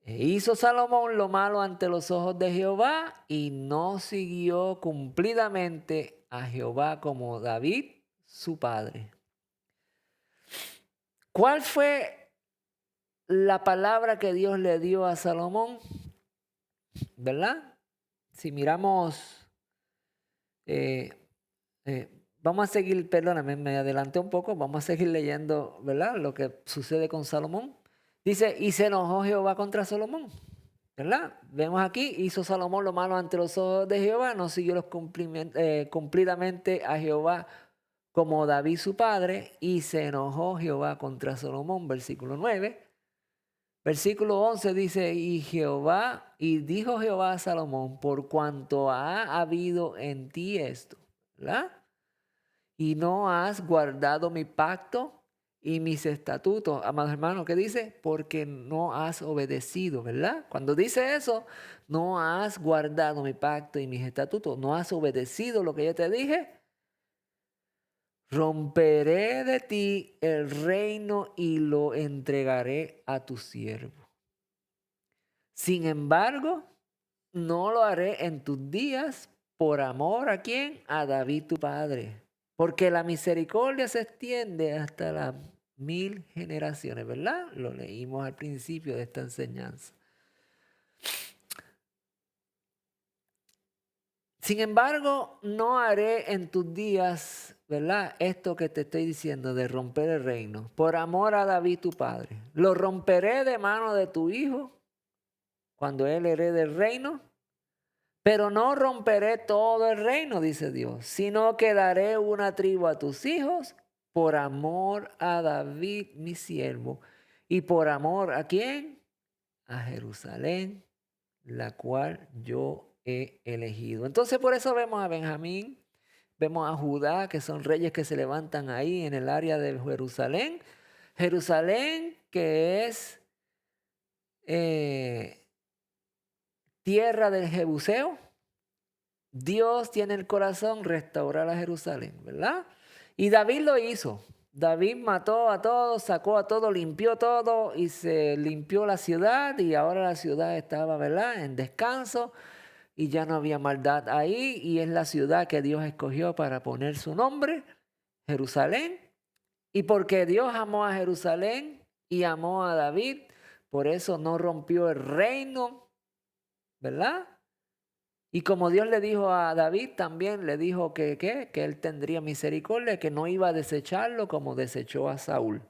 [SPEAKER 1] E hizo Salomón lo malo ante los ojos de Jehová y no siguió cumplidamente a Jehová como David, su padre. ¿Cuál fue la palabra que Dios le dio a Salomón? ¿Verdad? Si miramos, eh, vamos a seguir, perdóname, me adelanté un poco, vamos a seguir leyendo, ¿verdad? Lo que sucede con Salomón. Dice, y se enojó Jehová contra Salomón, ¿verdad? Vemos aquí, hizo Salomón lo malo ante los ojos de Jehová, no siguió cumplidamente a Jehová como David su padre, y se enojó Jehová contra Salomón, versículo 9. Versículo 11 dice, y dijo Jehová a Salomón, por cuanto ha habido en ti esto, ¿verdad? Y no has guardado mi pacto y mis estatutos. Amados hermanos, ¿qué dice? Porque no has obedecido, ¿verdad? Cuando dice eso, no has guardado mi pacto y mis estatutos, no has obedecido lo que yo te dije, romperé de ti el reino y lo entregaré a tu siervo. Sin embargo, no lo haré en tus días por amor ¿a quién? A David tu padre. Porque la misericordia se extiende hasta las 1000 generaciones, ¿verdad? Lo leímos al principio de esta enseñanza. Sin embargo, no haré en tus días, ¿verdad? Esto que te estoy diciendo de romper el reino, por amor a David tu padre. Lo romperé de mano de tu hijo cuando él herede el reino. Pero no romperé todo el reino, dice Dios, sino que daré una tribu a tus hijos por amor a David, mi siervo, y por amor ¿a quién? A Jerusalén, la cual yo he elegido. Entonces por eso vemos a Benjamín, vemos a Judá, que son reyes que se levantan ahí en el área de Jerusalén. Jerusalén, que es tierra del Jebuseo. Dios tiene el corazón restaurar a Jerusalén, ¿verdad? Y David lo hizo. David mató a todos, sacó a todos, limpió todo y se limpió la ciudad, y ahora la ciudad estaba, ¿verdad?, en descanso y ya no había maldad ahí, y es la ciudad que Dios escogió para poner su nombre, Jerusalén. Y porque Dios amó a Jerusalén y amó a David, por eso no rompió el reino, ¿verdad? Y como Dios le dijo a David, también le dijo que él tendría misericordia, que no iba a desecharlo como desechó a Saúl.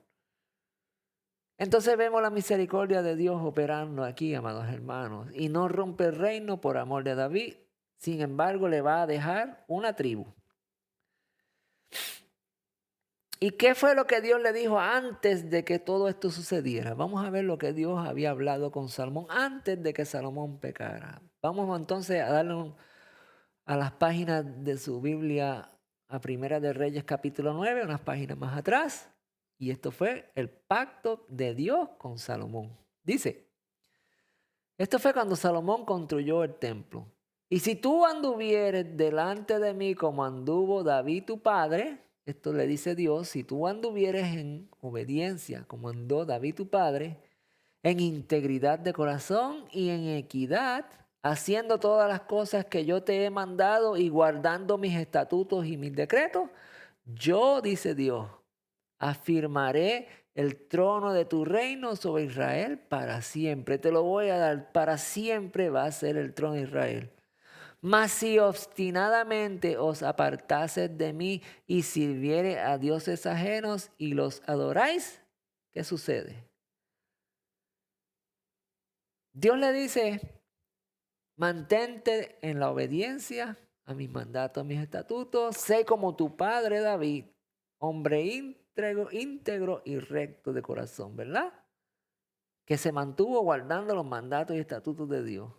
[SPEAKER 1] Entonces vemos la misericordia de Dios operando aquí, amados hermanos. Y no rompe el reino por amor de David. Sin embargo, le va a dejar una tribu. ¿Y qué fue lo que Dios le dijo antes de que todo esto sucediera? Vamos a ver lo que Dios había hablado con Salomón antes de que Salomón pecara. Vamos entonces a darle a las páginas de su Biblia, a Primera de Reyes capítulo 9, unas páginas más atrás. Y esto fue el pacto de Dios con Salomón. Dice, esto fue cuando Salomón construyó el templo. Y si tú anduvieres delante de mí como anduvo David tu padre, esto le dice Dios, si tú anduvieres en obediencia como andó David tu padre, en integridad de corazón y en equidad, haciendo todas las cosas que yo te he mandado y guardando mis estatutos y mis decretos, Yo, dice Dios, afirmaré el trono de tu reino sobre Israel para siempre. Te lo voy a dar, para siempre va a ser el trono de Israel. Mas si obstinadamente os apartases de mí y sirviere a dioses ajenos y los adoráis, ¿qué sucede? Dios le dice, mantente en la obediencia a mis mandatos, a mis estatutos. Sé como tu padre David, hombre íntegro y recto de corazón, ¿verdad? Que se mantuvo guardando los mandatos y estatutos de Dios.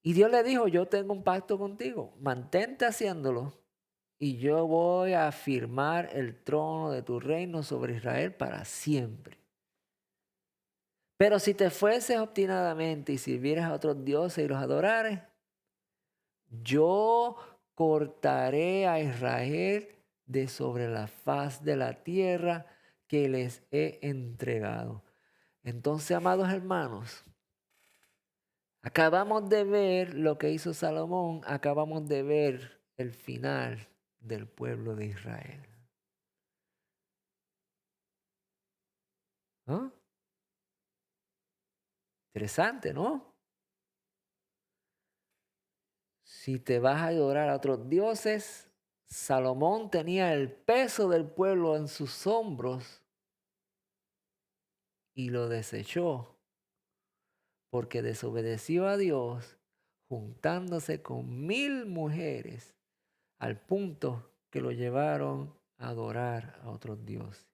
[SPEAKER 1] Y Dios le dijo, yo tengo un pacto contigo, mantente haciéndolo y yo voy a afirmar el trono de tu reino sobre Israel para siempre. Pero si te fueses obstinadamente y sirvieras a otros dioses y los adorares, yo cortaré a Israel de sobre la faz de la tierra que les he entregado. Entonces, amados hermanos, acabamos de ver lo que hizo Salomón, acabamos de ver el final del pueblo de Israel. ¿Ah? Interesante, ¿no? Si te vas a adorar a otros dioses, Salomón tenía el peso del pueblo en sus hombros y lo desechó porque desobedeció a Dios juntándose con 1000 mujeres al punto que lo llevaron a adorar a otros dioses.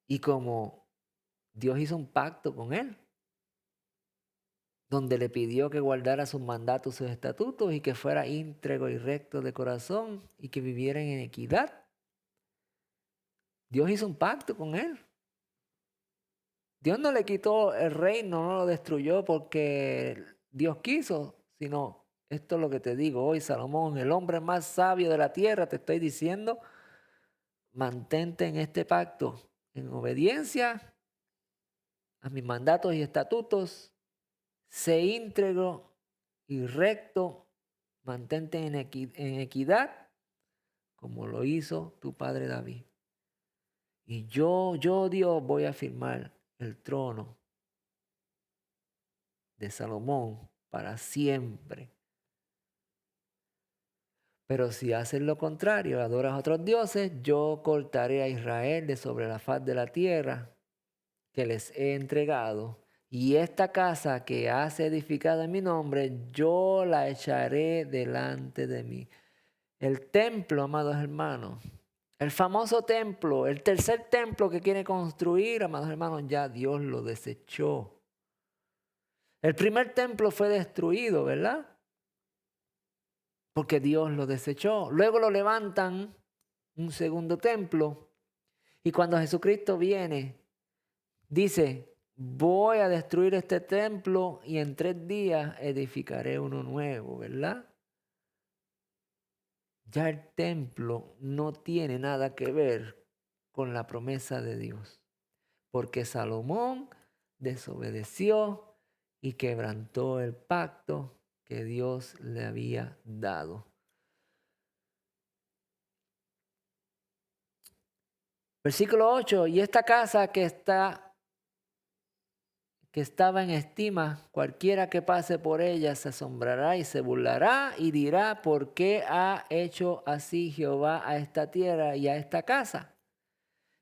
[SPEAKER 1] Y como Dios hizo un pacto con él, donde le pidió que guardara sus mandatos, sus estatutos y que fuera íntegro y recto de corazón y que viviera en equidad. Dios hizo un pacto con él. Dios no le quitó el reino, no lo destruyó porque Dios quiso, sino esto es lo que te digo hoy, Salomón, el hombre más sabio de la tierra, te estoy diciendo, mantente en este pacto, en obediencia a mis mandatos y estatutos, sé íntegro y recto, mantente en equidad, como lo hizo tu padre David. Y yo Dios, voy a firmar el trono de Salomón para siempre. Pero si haces lo contrario, adoras a otros dioses, yo cortaré a Israel de sobre la faz de la tierra que les he entregado. Y esta casa que has edificado en mi nombre, yo la echaré delante de mí. El templo, amados hermanos, el famoso templo, el tercer templo que quiere construir, amados hermanos, ya Dios lo desechó. El primer templo fue destruido, ¿verdad? Porque Dios lo desechó. Luego lo levantan un segundo templo. Y cuando Jesucristo viene, dice, voy a destruir este templo y en 3 días edificaré uno nuevo, ¿verdad? Ya el templo no tiene nada que ver con la promesa de Dios. Porque Salomón desobedeció y quebrantó el pacto que Dios le había dado. Versículo 8, y esta casa que estaba en estima, cualquiera que pase por ella se asombrará y se burlará y dirá, ¿por qué ha hecho así Jehová a esta tierra y a esta casa?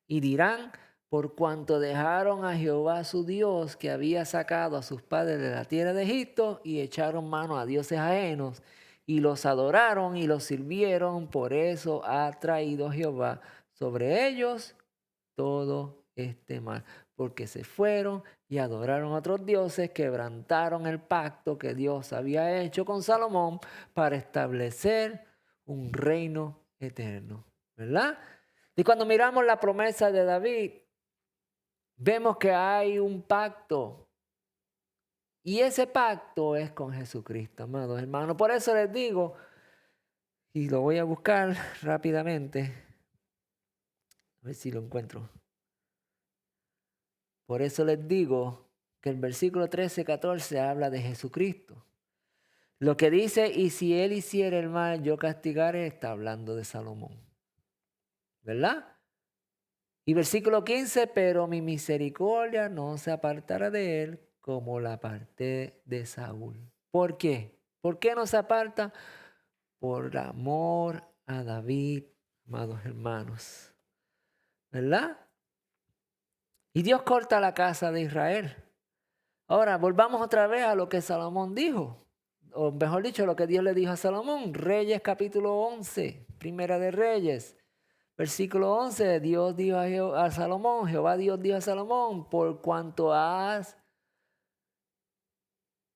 [SPEAKER 1] Y dirán, por cuanto dejaron a Jehová su Dios, que había sacado a sus padres de la tierra de Egipto, y echaron mano a dioses ajenos, y los adoraron y los sirvieron, por eso ha traído Jehová sobre ellos todo este mal, porque se fueron y adoraron a otros dioses, quebrantaron el pacto que Dios había hecho con Salomón para establecer un reino eterno, ¿verdad? Y cuando miramos la promesa de David, vemos que hay un pacto. Y ese pacto es con Jesucristo, amados hermanos. Por eso les digo, y lo voy a buscar rápidamente, a ver si lo encuentro. Por eso les digo que el versículo 13-14 habla de Jesucristo. Lo que dice, y si él hiciera el mal, yo castigaré, está hablando de Salomón. ¿Verdad? Y versículo 15, pero mi misericordia no se apartará de él como la aparté de Saúl. ¿Por qué? ¿Por qué no se aparta? Por amor a David, amados hermanos. ¿Verdad? Y Dios corta la casa de Israel. Ahora, volvamos otra vez a lo que Salomón dijo. O mejor dicho, lo que Dios le dijo a Salomón. Reyes capítulo 11, Primera de Reyes. Versículo 11, Dios dijo a Salomón, Jehová Dios dijo a Salomón, por cuanto has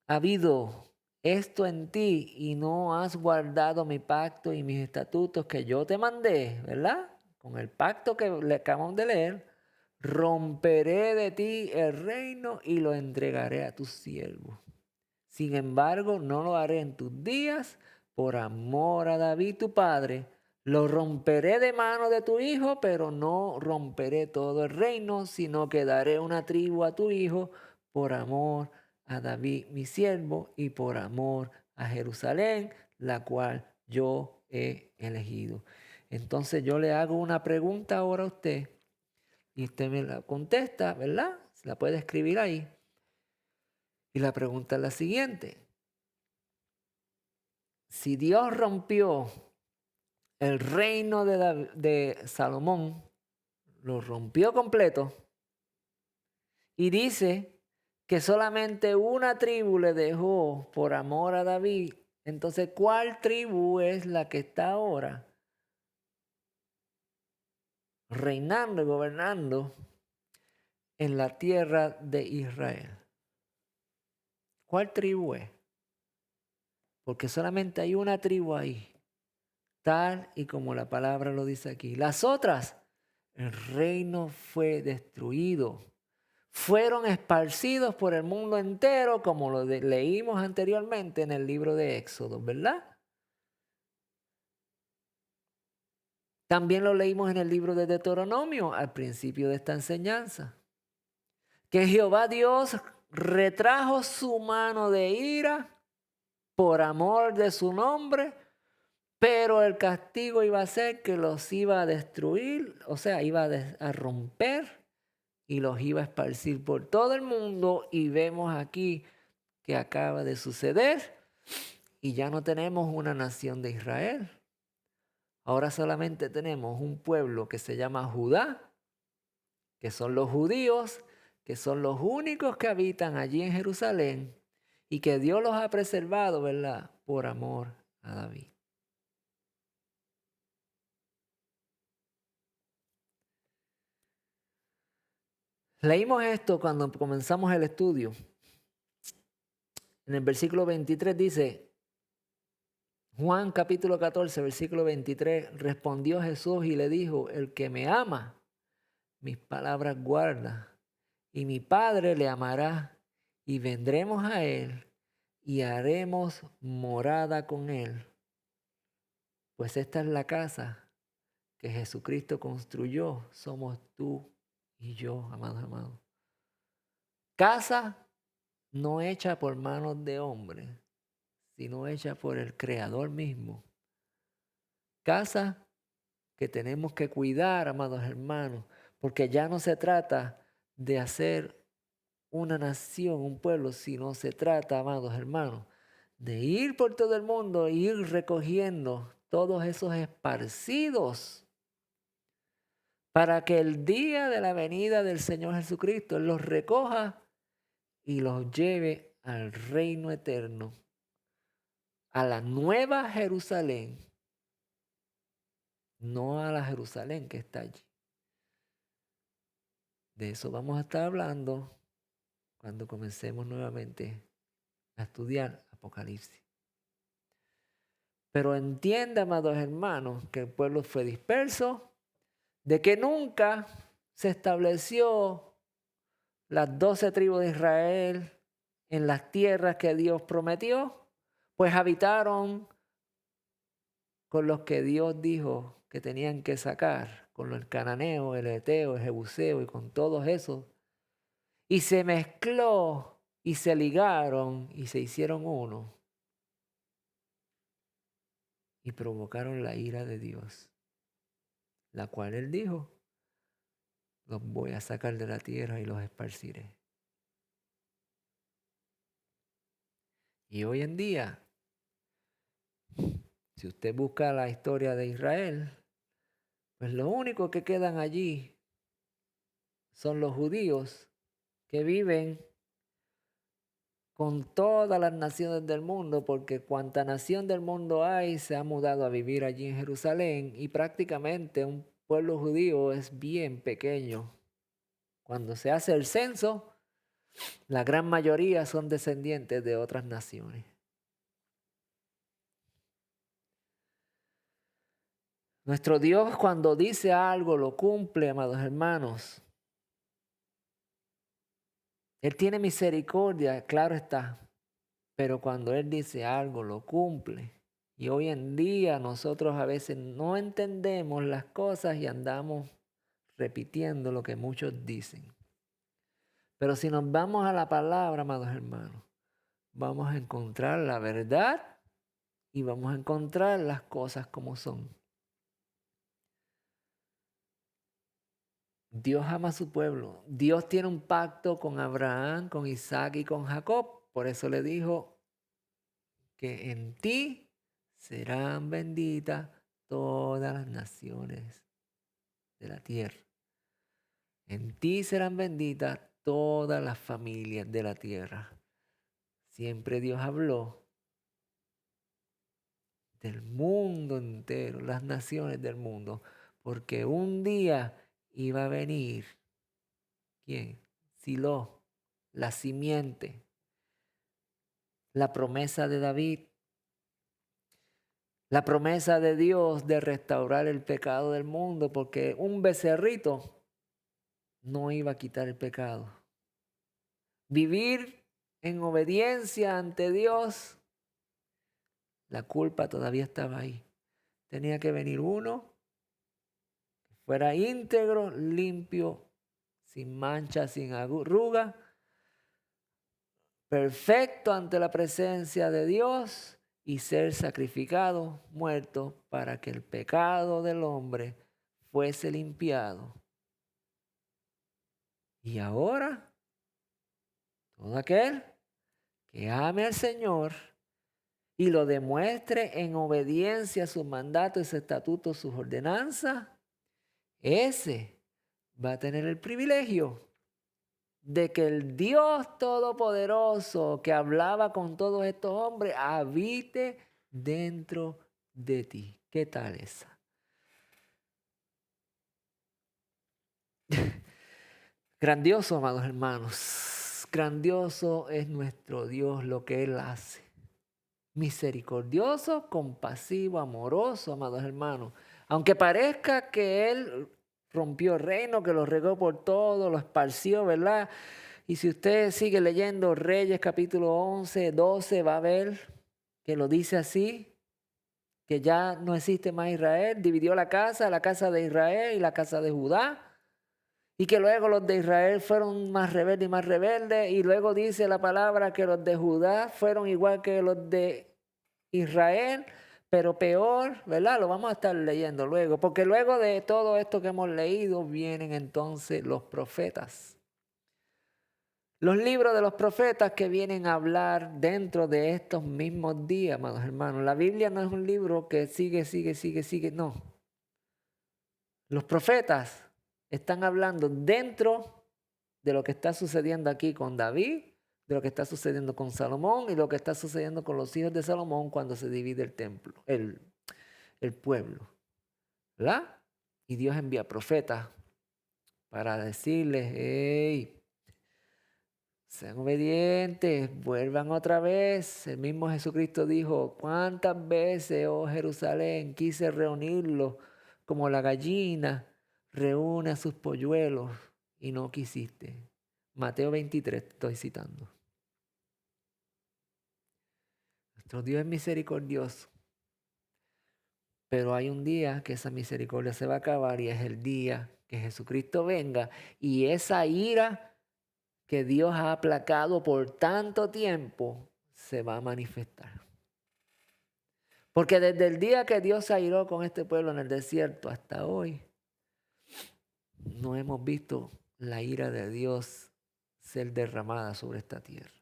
[SPEAKER 1] habido esto en ti y no has guardado mi pacto y mis estatutos que yo te mandé, ¿verdad? Con el pacto que le acabamos de leer, romperé de ti el reino y lo entregaré a tus siervos. Sin embargo, no lo haré en tus días por amor a David tu padre. Lo romperé de mano de tu hijo, pero no romperé todo el reino, sino que daré una tribu a tu hijo por amor a David mi siervo y por amor a Jerusalén, la cual yo he elegido. Entonces yo le hago una pregunta ahora a usted y usted me la contesta, ¿verdad? Se la puede escribir ahí. Y la pregunta es la siguiente. Si Dios rompió el reino de Salomón, lo rompió completo y dice que solamente una tribu le dejó por amor a David, entonces ¿cuál tribu es la que está ahora reinando y gobernando en la tierra de Israel? ¿Cuál tribu es? Porque solamente hay una tribu ahí, tal y como la palabra lo dice aquí. Las otras, el reino fue destruido. Fueron esparcidos por el mundo entero, como lo leímos anteriormente en el libro de Éxodo, ¿verdad? También lo leímos en el libro de Deuteronomio al principio de esta enseñanza. Que Jehová Dios retrajo su mano de ira por amor de su nombre, pero el castigo iba a ser que los iba a destruir, o sea, iba a romper y los iba a esparcir por todo el mundo. Y vemos aquí que acaba de suceder y ya no tenemos una nación de Israel. Ahora solamente tenemos un pueblo que se llama Judá, que son los judíos, que son los únicos que habitan allí en Jerusalén y que Dios los ha preservado, ¿verdad? Por amor a David. Leímos esto cuando comenzamos el estudio. En el versículo 23 dice, Juan capítulo 14, versículo 23, respondió Jesús y le dijo, el que me ama, mis palabras guarda, y mi Padre le amará, y vendremos a él, y haremos morada con él. Pues esta es la casa que Jesucristo construyó, somos tú y yo, amados hermanos. Casa no hecha por manos de hombre, sino hecha por el Creador mismo. Casa que tenemos que cuidar, amados hermanos, porque ya no se trata de hacer una nación, un pueblo, sino se trata, amados hermanos, de ir por todo el mundo e ir recogiendo todos esos esparcidos para que el día de la venida del Señor Jesucristo Él los recoja y los lleve al reino eterno, a la nueva Jerusalén, no a la Jerusalén que está allí. De eso vamos a estar hablando cuando comencemos nuevamente a estudiar Apocalipsis. Pero entienda, amados hermanos, que el pueblo fue disperso, de que nunca se estableció las 12 tribus de Israel en las tierras que Dios prometió, pues habitaron con los que Dios dijo que tenían que sacar, con el cananeo, el eteo, el jebuseo y con todos esos. Y se mezcló y se ligaron y se hicieron uno. y provocaron la ira de Dios, la cual él dijo, los voy a sacar de la tierra y los esparciré. Y hoy en día, si usted busca la historia de Israel, pues lo único que quedan allí son los judíos que viven con todas las naciones del mundo, porque cuanta nación del mundo hay se ha mudado a vivir allí en Jerusalén y prácticamente un pueblo judío es bien pequeño. Cuando se hace el censo, la gran mayoría son descendientes de otras naciones. Nuestro Dios cuando dice algo lo cumple, amados hermanos. Él tiene misericordia, claro está, pero cuando Él dice algo lo cumple. Y hoy en día nosotros a veces no entendemos las cosas y andamos repitiendo lo que muchos dicen. Pero si nos vamos a la palabra, amados hermanos, vamos a encontrar la verdad y vamos a encontrar las cosas como son. Dios ama a su pueblo. Dios tiene un pacto con Abraham, con Isaac y con Jacob. Por eso le dijo que en ti serán benditas todas las naciones de la tierra. En ti serán benditas todas las familias de la tierra. Siempre Dios habló del mundo entero, las naciones del mundo, porque un día iba a venir, ¿quién? Silo, la simiente, la promesa de David, la promesa de Dios de restaurar el pecado del mundo, porque un becerrito no iba a quitar el pecado. Vivir en obediencia ante Dios, la culpa todavía estaba ahí. Tenía que venir uno que fuera íntegro, limpio, sin mancha, sin arruga, perfecto ante la presencia de Dios y ser sacrificado, muerto, para que el pecado del hombre fuese limpiado. Y ahora, todo aquel que ame al Señor y lo demuestre en obediencia a sus mandatos, sus estatutos, sus ordenanzas, ese va a tener el privilegio de que el Dios Todopoderoso que hablaba con todos estos hombres habite dentro de ti. ¿Qué tal esa? Grandioso, amados hermanos. Grandioso es nuestro Dios, lo que Él hace. Misericordioso, compasivo, amoroso, amados hermanos. Aunque parezca que Él rompió el reino, que lo regó por todo, lo esparció, ¿verdad? Y si usted sigue leyendo Reyes capítulo 11, 12, va a ver que lo dice así, que ya no existe más Israel, dividió la casa de Israel y la casa de Judá, y que luego los de Israel fueron más rebeldes, y luego dice la palabra que los de Judá fueron igual que los de Israel, pero peor, ¿verdad? Lo vamos a estar leyendo luego, porque luego de todo esto que hemos leído vienen entonces los profetas. Los libros de los profetas que vienen a hablar dentro de estos mismos días, amados hermanos. La Biblia no es un libro que sigue, no. Los profetas están hablando dentro de lo que está sucediendo aquí con David, de lo que está sucediendo con Salomón y lo que está sucediendo con los hijos de Salomón cuando se divide el templo, el pueblo, ¿verdad? Y Dios envía profetas para decirles, hey, sean obedientes, vuelvan otra vez. El mismo Jesucristo dijo, ¿cuántas veces, oh Jerusalén, quise reunirlos como la gallina reúne a sus polluelos y no quisiste? Mateo 23, estoy citando. Nuestro Dios es misericordioso, pero hay un día que esa misericordia se va a acabar y es el día que Jesucristo venga y esa ira que Dios ha aplacado por tanto tiempo se va a manifestar. Porque desde el día que Dios se airó con este pueblo en el desierto hasta hoy, no hemos visto la ira de Dios ser derramada sobre esta tierra.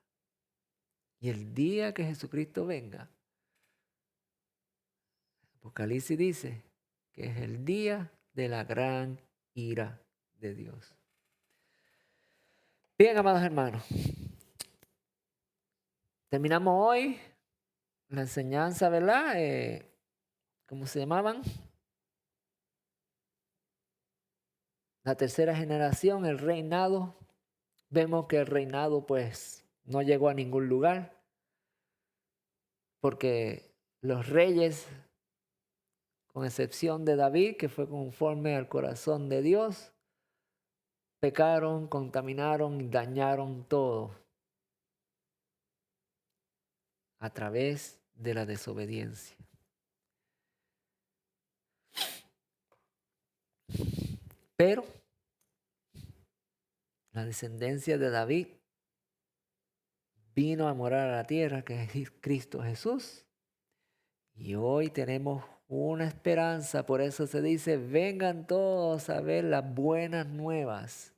[SPEAKER 1] Y el día que Jesucristo venga, Apocalipsis dice que es el día de la gran ira de Dios. Bien, amados hermanos, terminamos hoy la enseñanza, ¿verdad? ¿Cómo se llamaban? La tercera generación, el reinado. Vemos que el reinado pues no llegó a ningún lugar porque los reyes, con excepción de David, que fue conforme al corazón de Dios, pecaron, contaminaron y dañaron todo a través de la desobediencia. Pero la descendencia de David vino a morar a la tierra, que es Cristo Jesús. Y hoy tenemos una esperanza, por eso se dice, vengan todos a ver las buenas nuevas.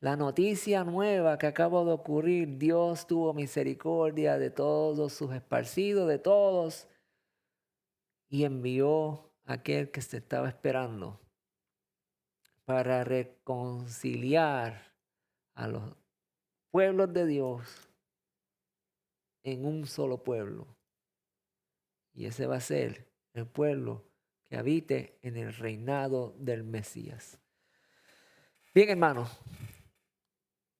[SPEAKER 1] La noticia nueva que acaba de ocurrir, Dios tuvo misericordia de todos sus esparcidos, de todos, y envió a aquel que se estaba esperando para reconciliar a los pueblos de Dios en un solo pueblo. Y ese va a ser el pueblo que habite en el reinado del Mesías. Bien, hermanos.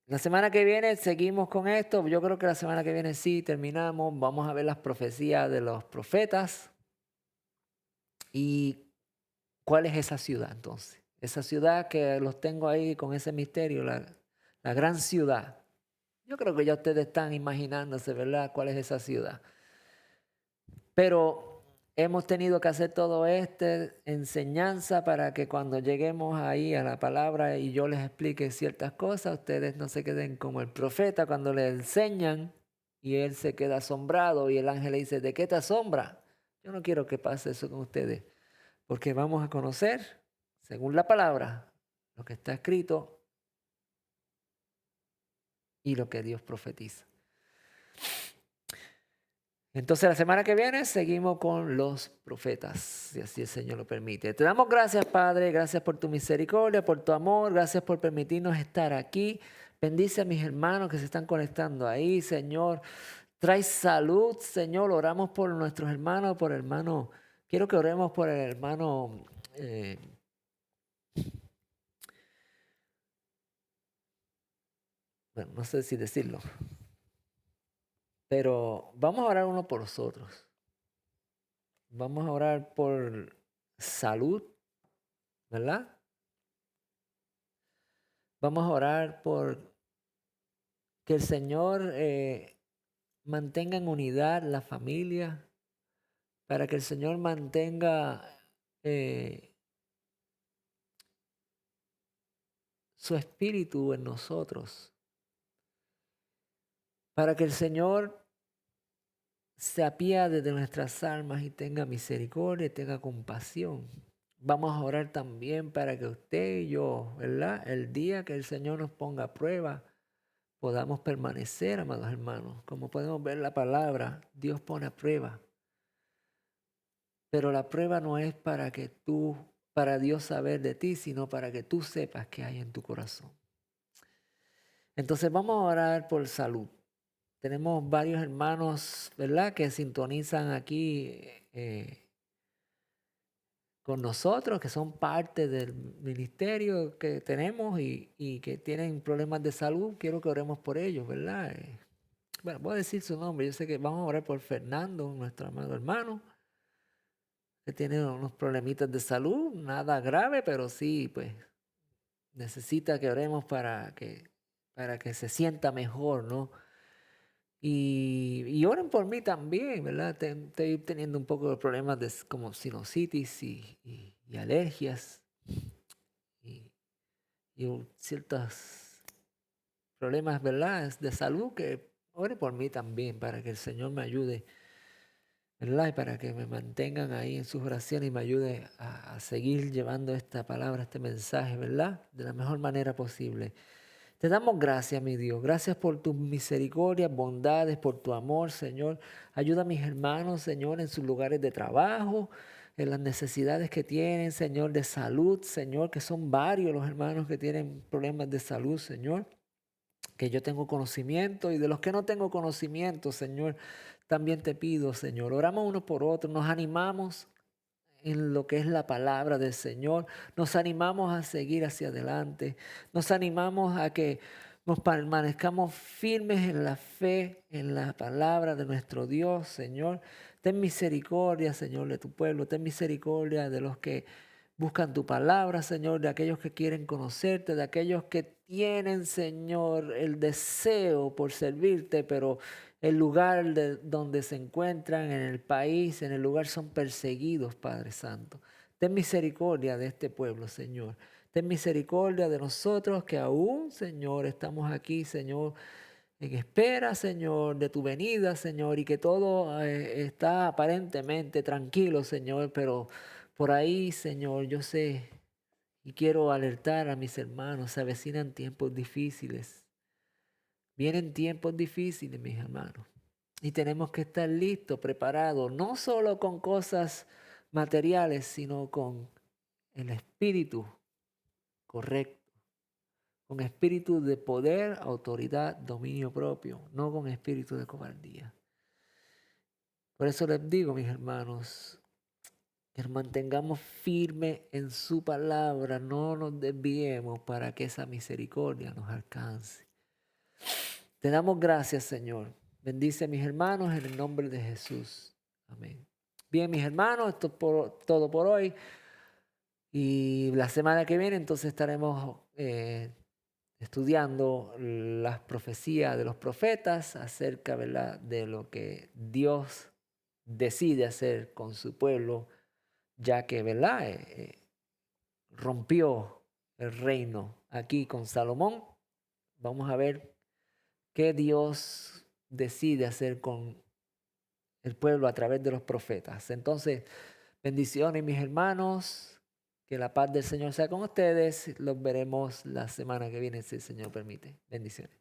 [SPEAKER 1] La semana que viene seguimos con esto. Yo creo que la semana que viene sí terminamos. Vamos a ver las profecías de los profetas. ¿Y cuál es esa ciudad entonces? Esa ciudad que los tengo ahí con ese misterio, la gran ciudad. Yo creo que ya ustedes están imaginándose, ¿verdad? ¿Cuál es esa ciudad? Pero hemos tenido que hacer todo enseñanza para que cuando lleguemos ahí a la palabra y yo les explique ciertas cosas, ustedes no se queden como el profeta cuando le enseñan y él se queda asombrado y el ángel le dice, ¿de qué te asombra? Yo no quiero que pase eso con ustedes, porque vamos a conocer, según la palabra, lo que está escrito y lo que Dios profetiza. Entonces la semana que viene seguimos con los profetas, si así el Señor lo permite. Te damos gracias, Padre, gracias por tu misericordia, por tu amor, gracias por permitirnos estar aquí. Bendice a mis hermanos que se están conectando ahí, Señor. Trae salud, Señor. Oramos por nuestros hermanos, por hermano. Quiero que oremos por el hermano. Bueno, no sé si decirlo, pero vamos a orar uno por los otros. Vamos a orar por salud, ¿verdad? Vamos a orar por que el Señor mantenga en unidad la familia, para que el Señor mantenga su espíritu en nosotros, para que el Señor se apiade de nuestras almas y tenga misericordia y tenga compasión. Vamos a orar también para que usted y yo, ¿verdad? El día que el Señor nos ponga a prueba, podamos permanecer, amados hermanos. Como podemos ver la palabra, Dios pone a prueba. Pero la prueba no es para Dios saber de ti, sino para que tú sepas qué hay en tu corazón. Entonces vamos a orar por salud. Tenemos varios hermanos, ¿verdad?, que sintonizan aquí con nosotros, que son parte del ministerio que tenemos y que tienen problemas de salud. Quiero que oremos por ellos, ¿verdad? Bueno, voy a decir su nombre. Yo sé que vamos a orar por Fernando, nuestro amado hermano, que tiene unos problemitas de salud, nada grave, pero sí, pues necesita que oremos para que se sienta mejor, ¿no? Y oren por mí también, ¿verdad? Estoy teniendo un poco de problemas como sinusitis y alergias y ciertos problemas, ¿verdad?, de salud, que oren por mí también para que el Señor me ayude ¿verdad? Y para que me mantengan ahí en sus oraciones y me ayude a seguir llevando esta palabra, este mensaje, ¿verdad? De la mejor manera posible. Te damos gracias, mi Dios. Gracias por tus misericordias, bondades, por tu amor, Señor. Ayuda a mis hermanos, Señor, en sus lugares de trabajo, en las necesidades que tienen, Señor, de salud, Señor, que son varios los hermanos que tienen problemas de salud, Señor, que yo tengo conocimiento y de los que no tengo conocimiento, Señor, también te pido, Señor. Oramos uno por otro, nos animamos en lo que es la palabra del Señor. Nos animamos a seguir hacia adelante. Nos animamos a que nos permanezcamos firmes en la fe, en la palabra de nuestro Dios, Señor. Ten misericordia, Señor, de tu pueblo. Ten misericordia de los que buscan tu palabra, Señor, de aquellos que quieren conocerte, de aquellos que tienen, Señor, el deseo por servirte, pero el lugar donde se encuentran, en el país, en el lugar son perseguidos, Padre Santo. Ten misericordia de este pueblo, Señor. Ten misericordia de nosotros que aún, Señor, estamos aquí, Señor, en espera, Señor, de tu venida, Señor, y que todo está aparentemente tranquilo, Señor, pero por ahí, Señor, yo sé y quiero alertar a mis hermanos, se avecinan tiempos difíciles. Vienen tiempos difíciles, mis hermanos. Y tenemos que estar listos, preparados, no solo con cosas materiales, sino con el espíritu correcto, con espíritu de poder, autoridad, dominio propio, no con espíritu de cobardía. Por eso les digo, mis hermanos, que nos mantengamos firmes en su palabra, no nos desviemos para que esa misericordia nos alcance. Te damos gracias, Señor. Bendice a mis hermanos en el nombre de Jesús. Amén. Bien, mis hermanos, esto es todo por hoy. Y la semana que viene entonces estaremos estudiando las profecías de los profetas acerca, ¿verdad?, de lo que Dios decide hacer con su pueblo, ya que, ¿verdad?, rompió el reino aquí con Salomón. Vamos a ver qué Dios decide hacer con el pueblo a través de los profetas. Entonces, bendiciones, mis hermanos. Que la paz del Señor sea con ustedes. Los veremos la semana que viene, si el Señor permite. Bendiciones.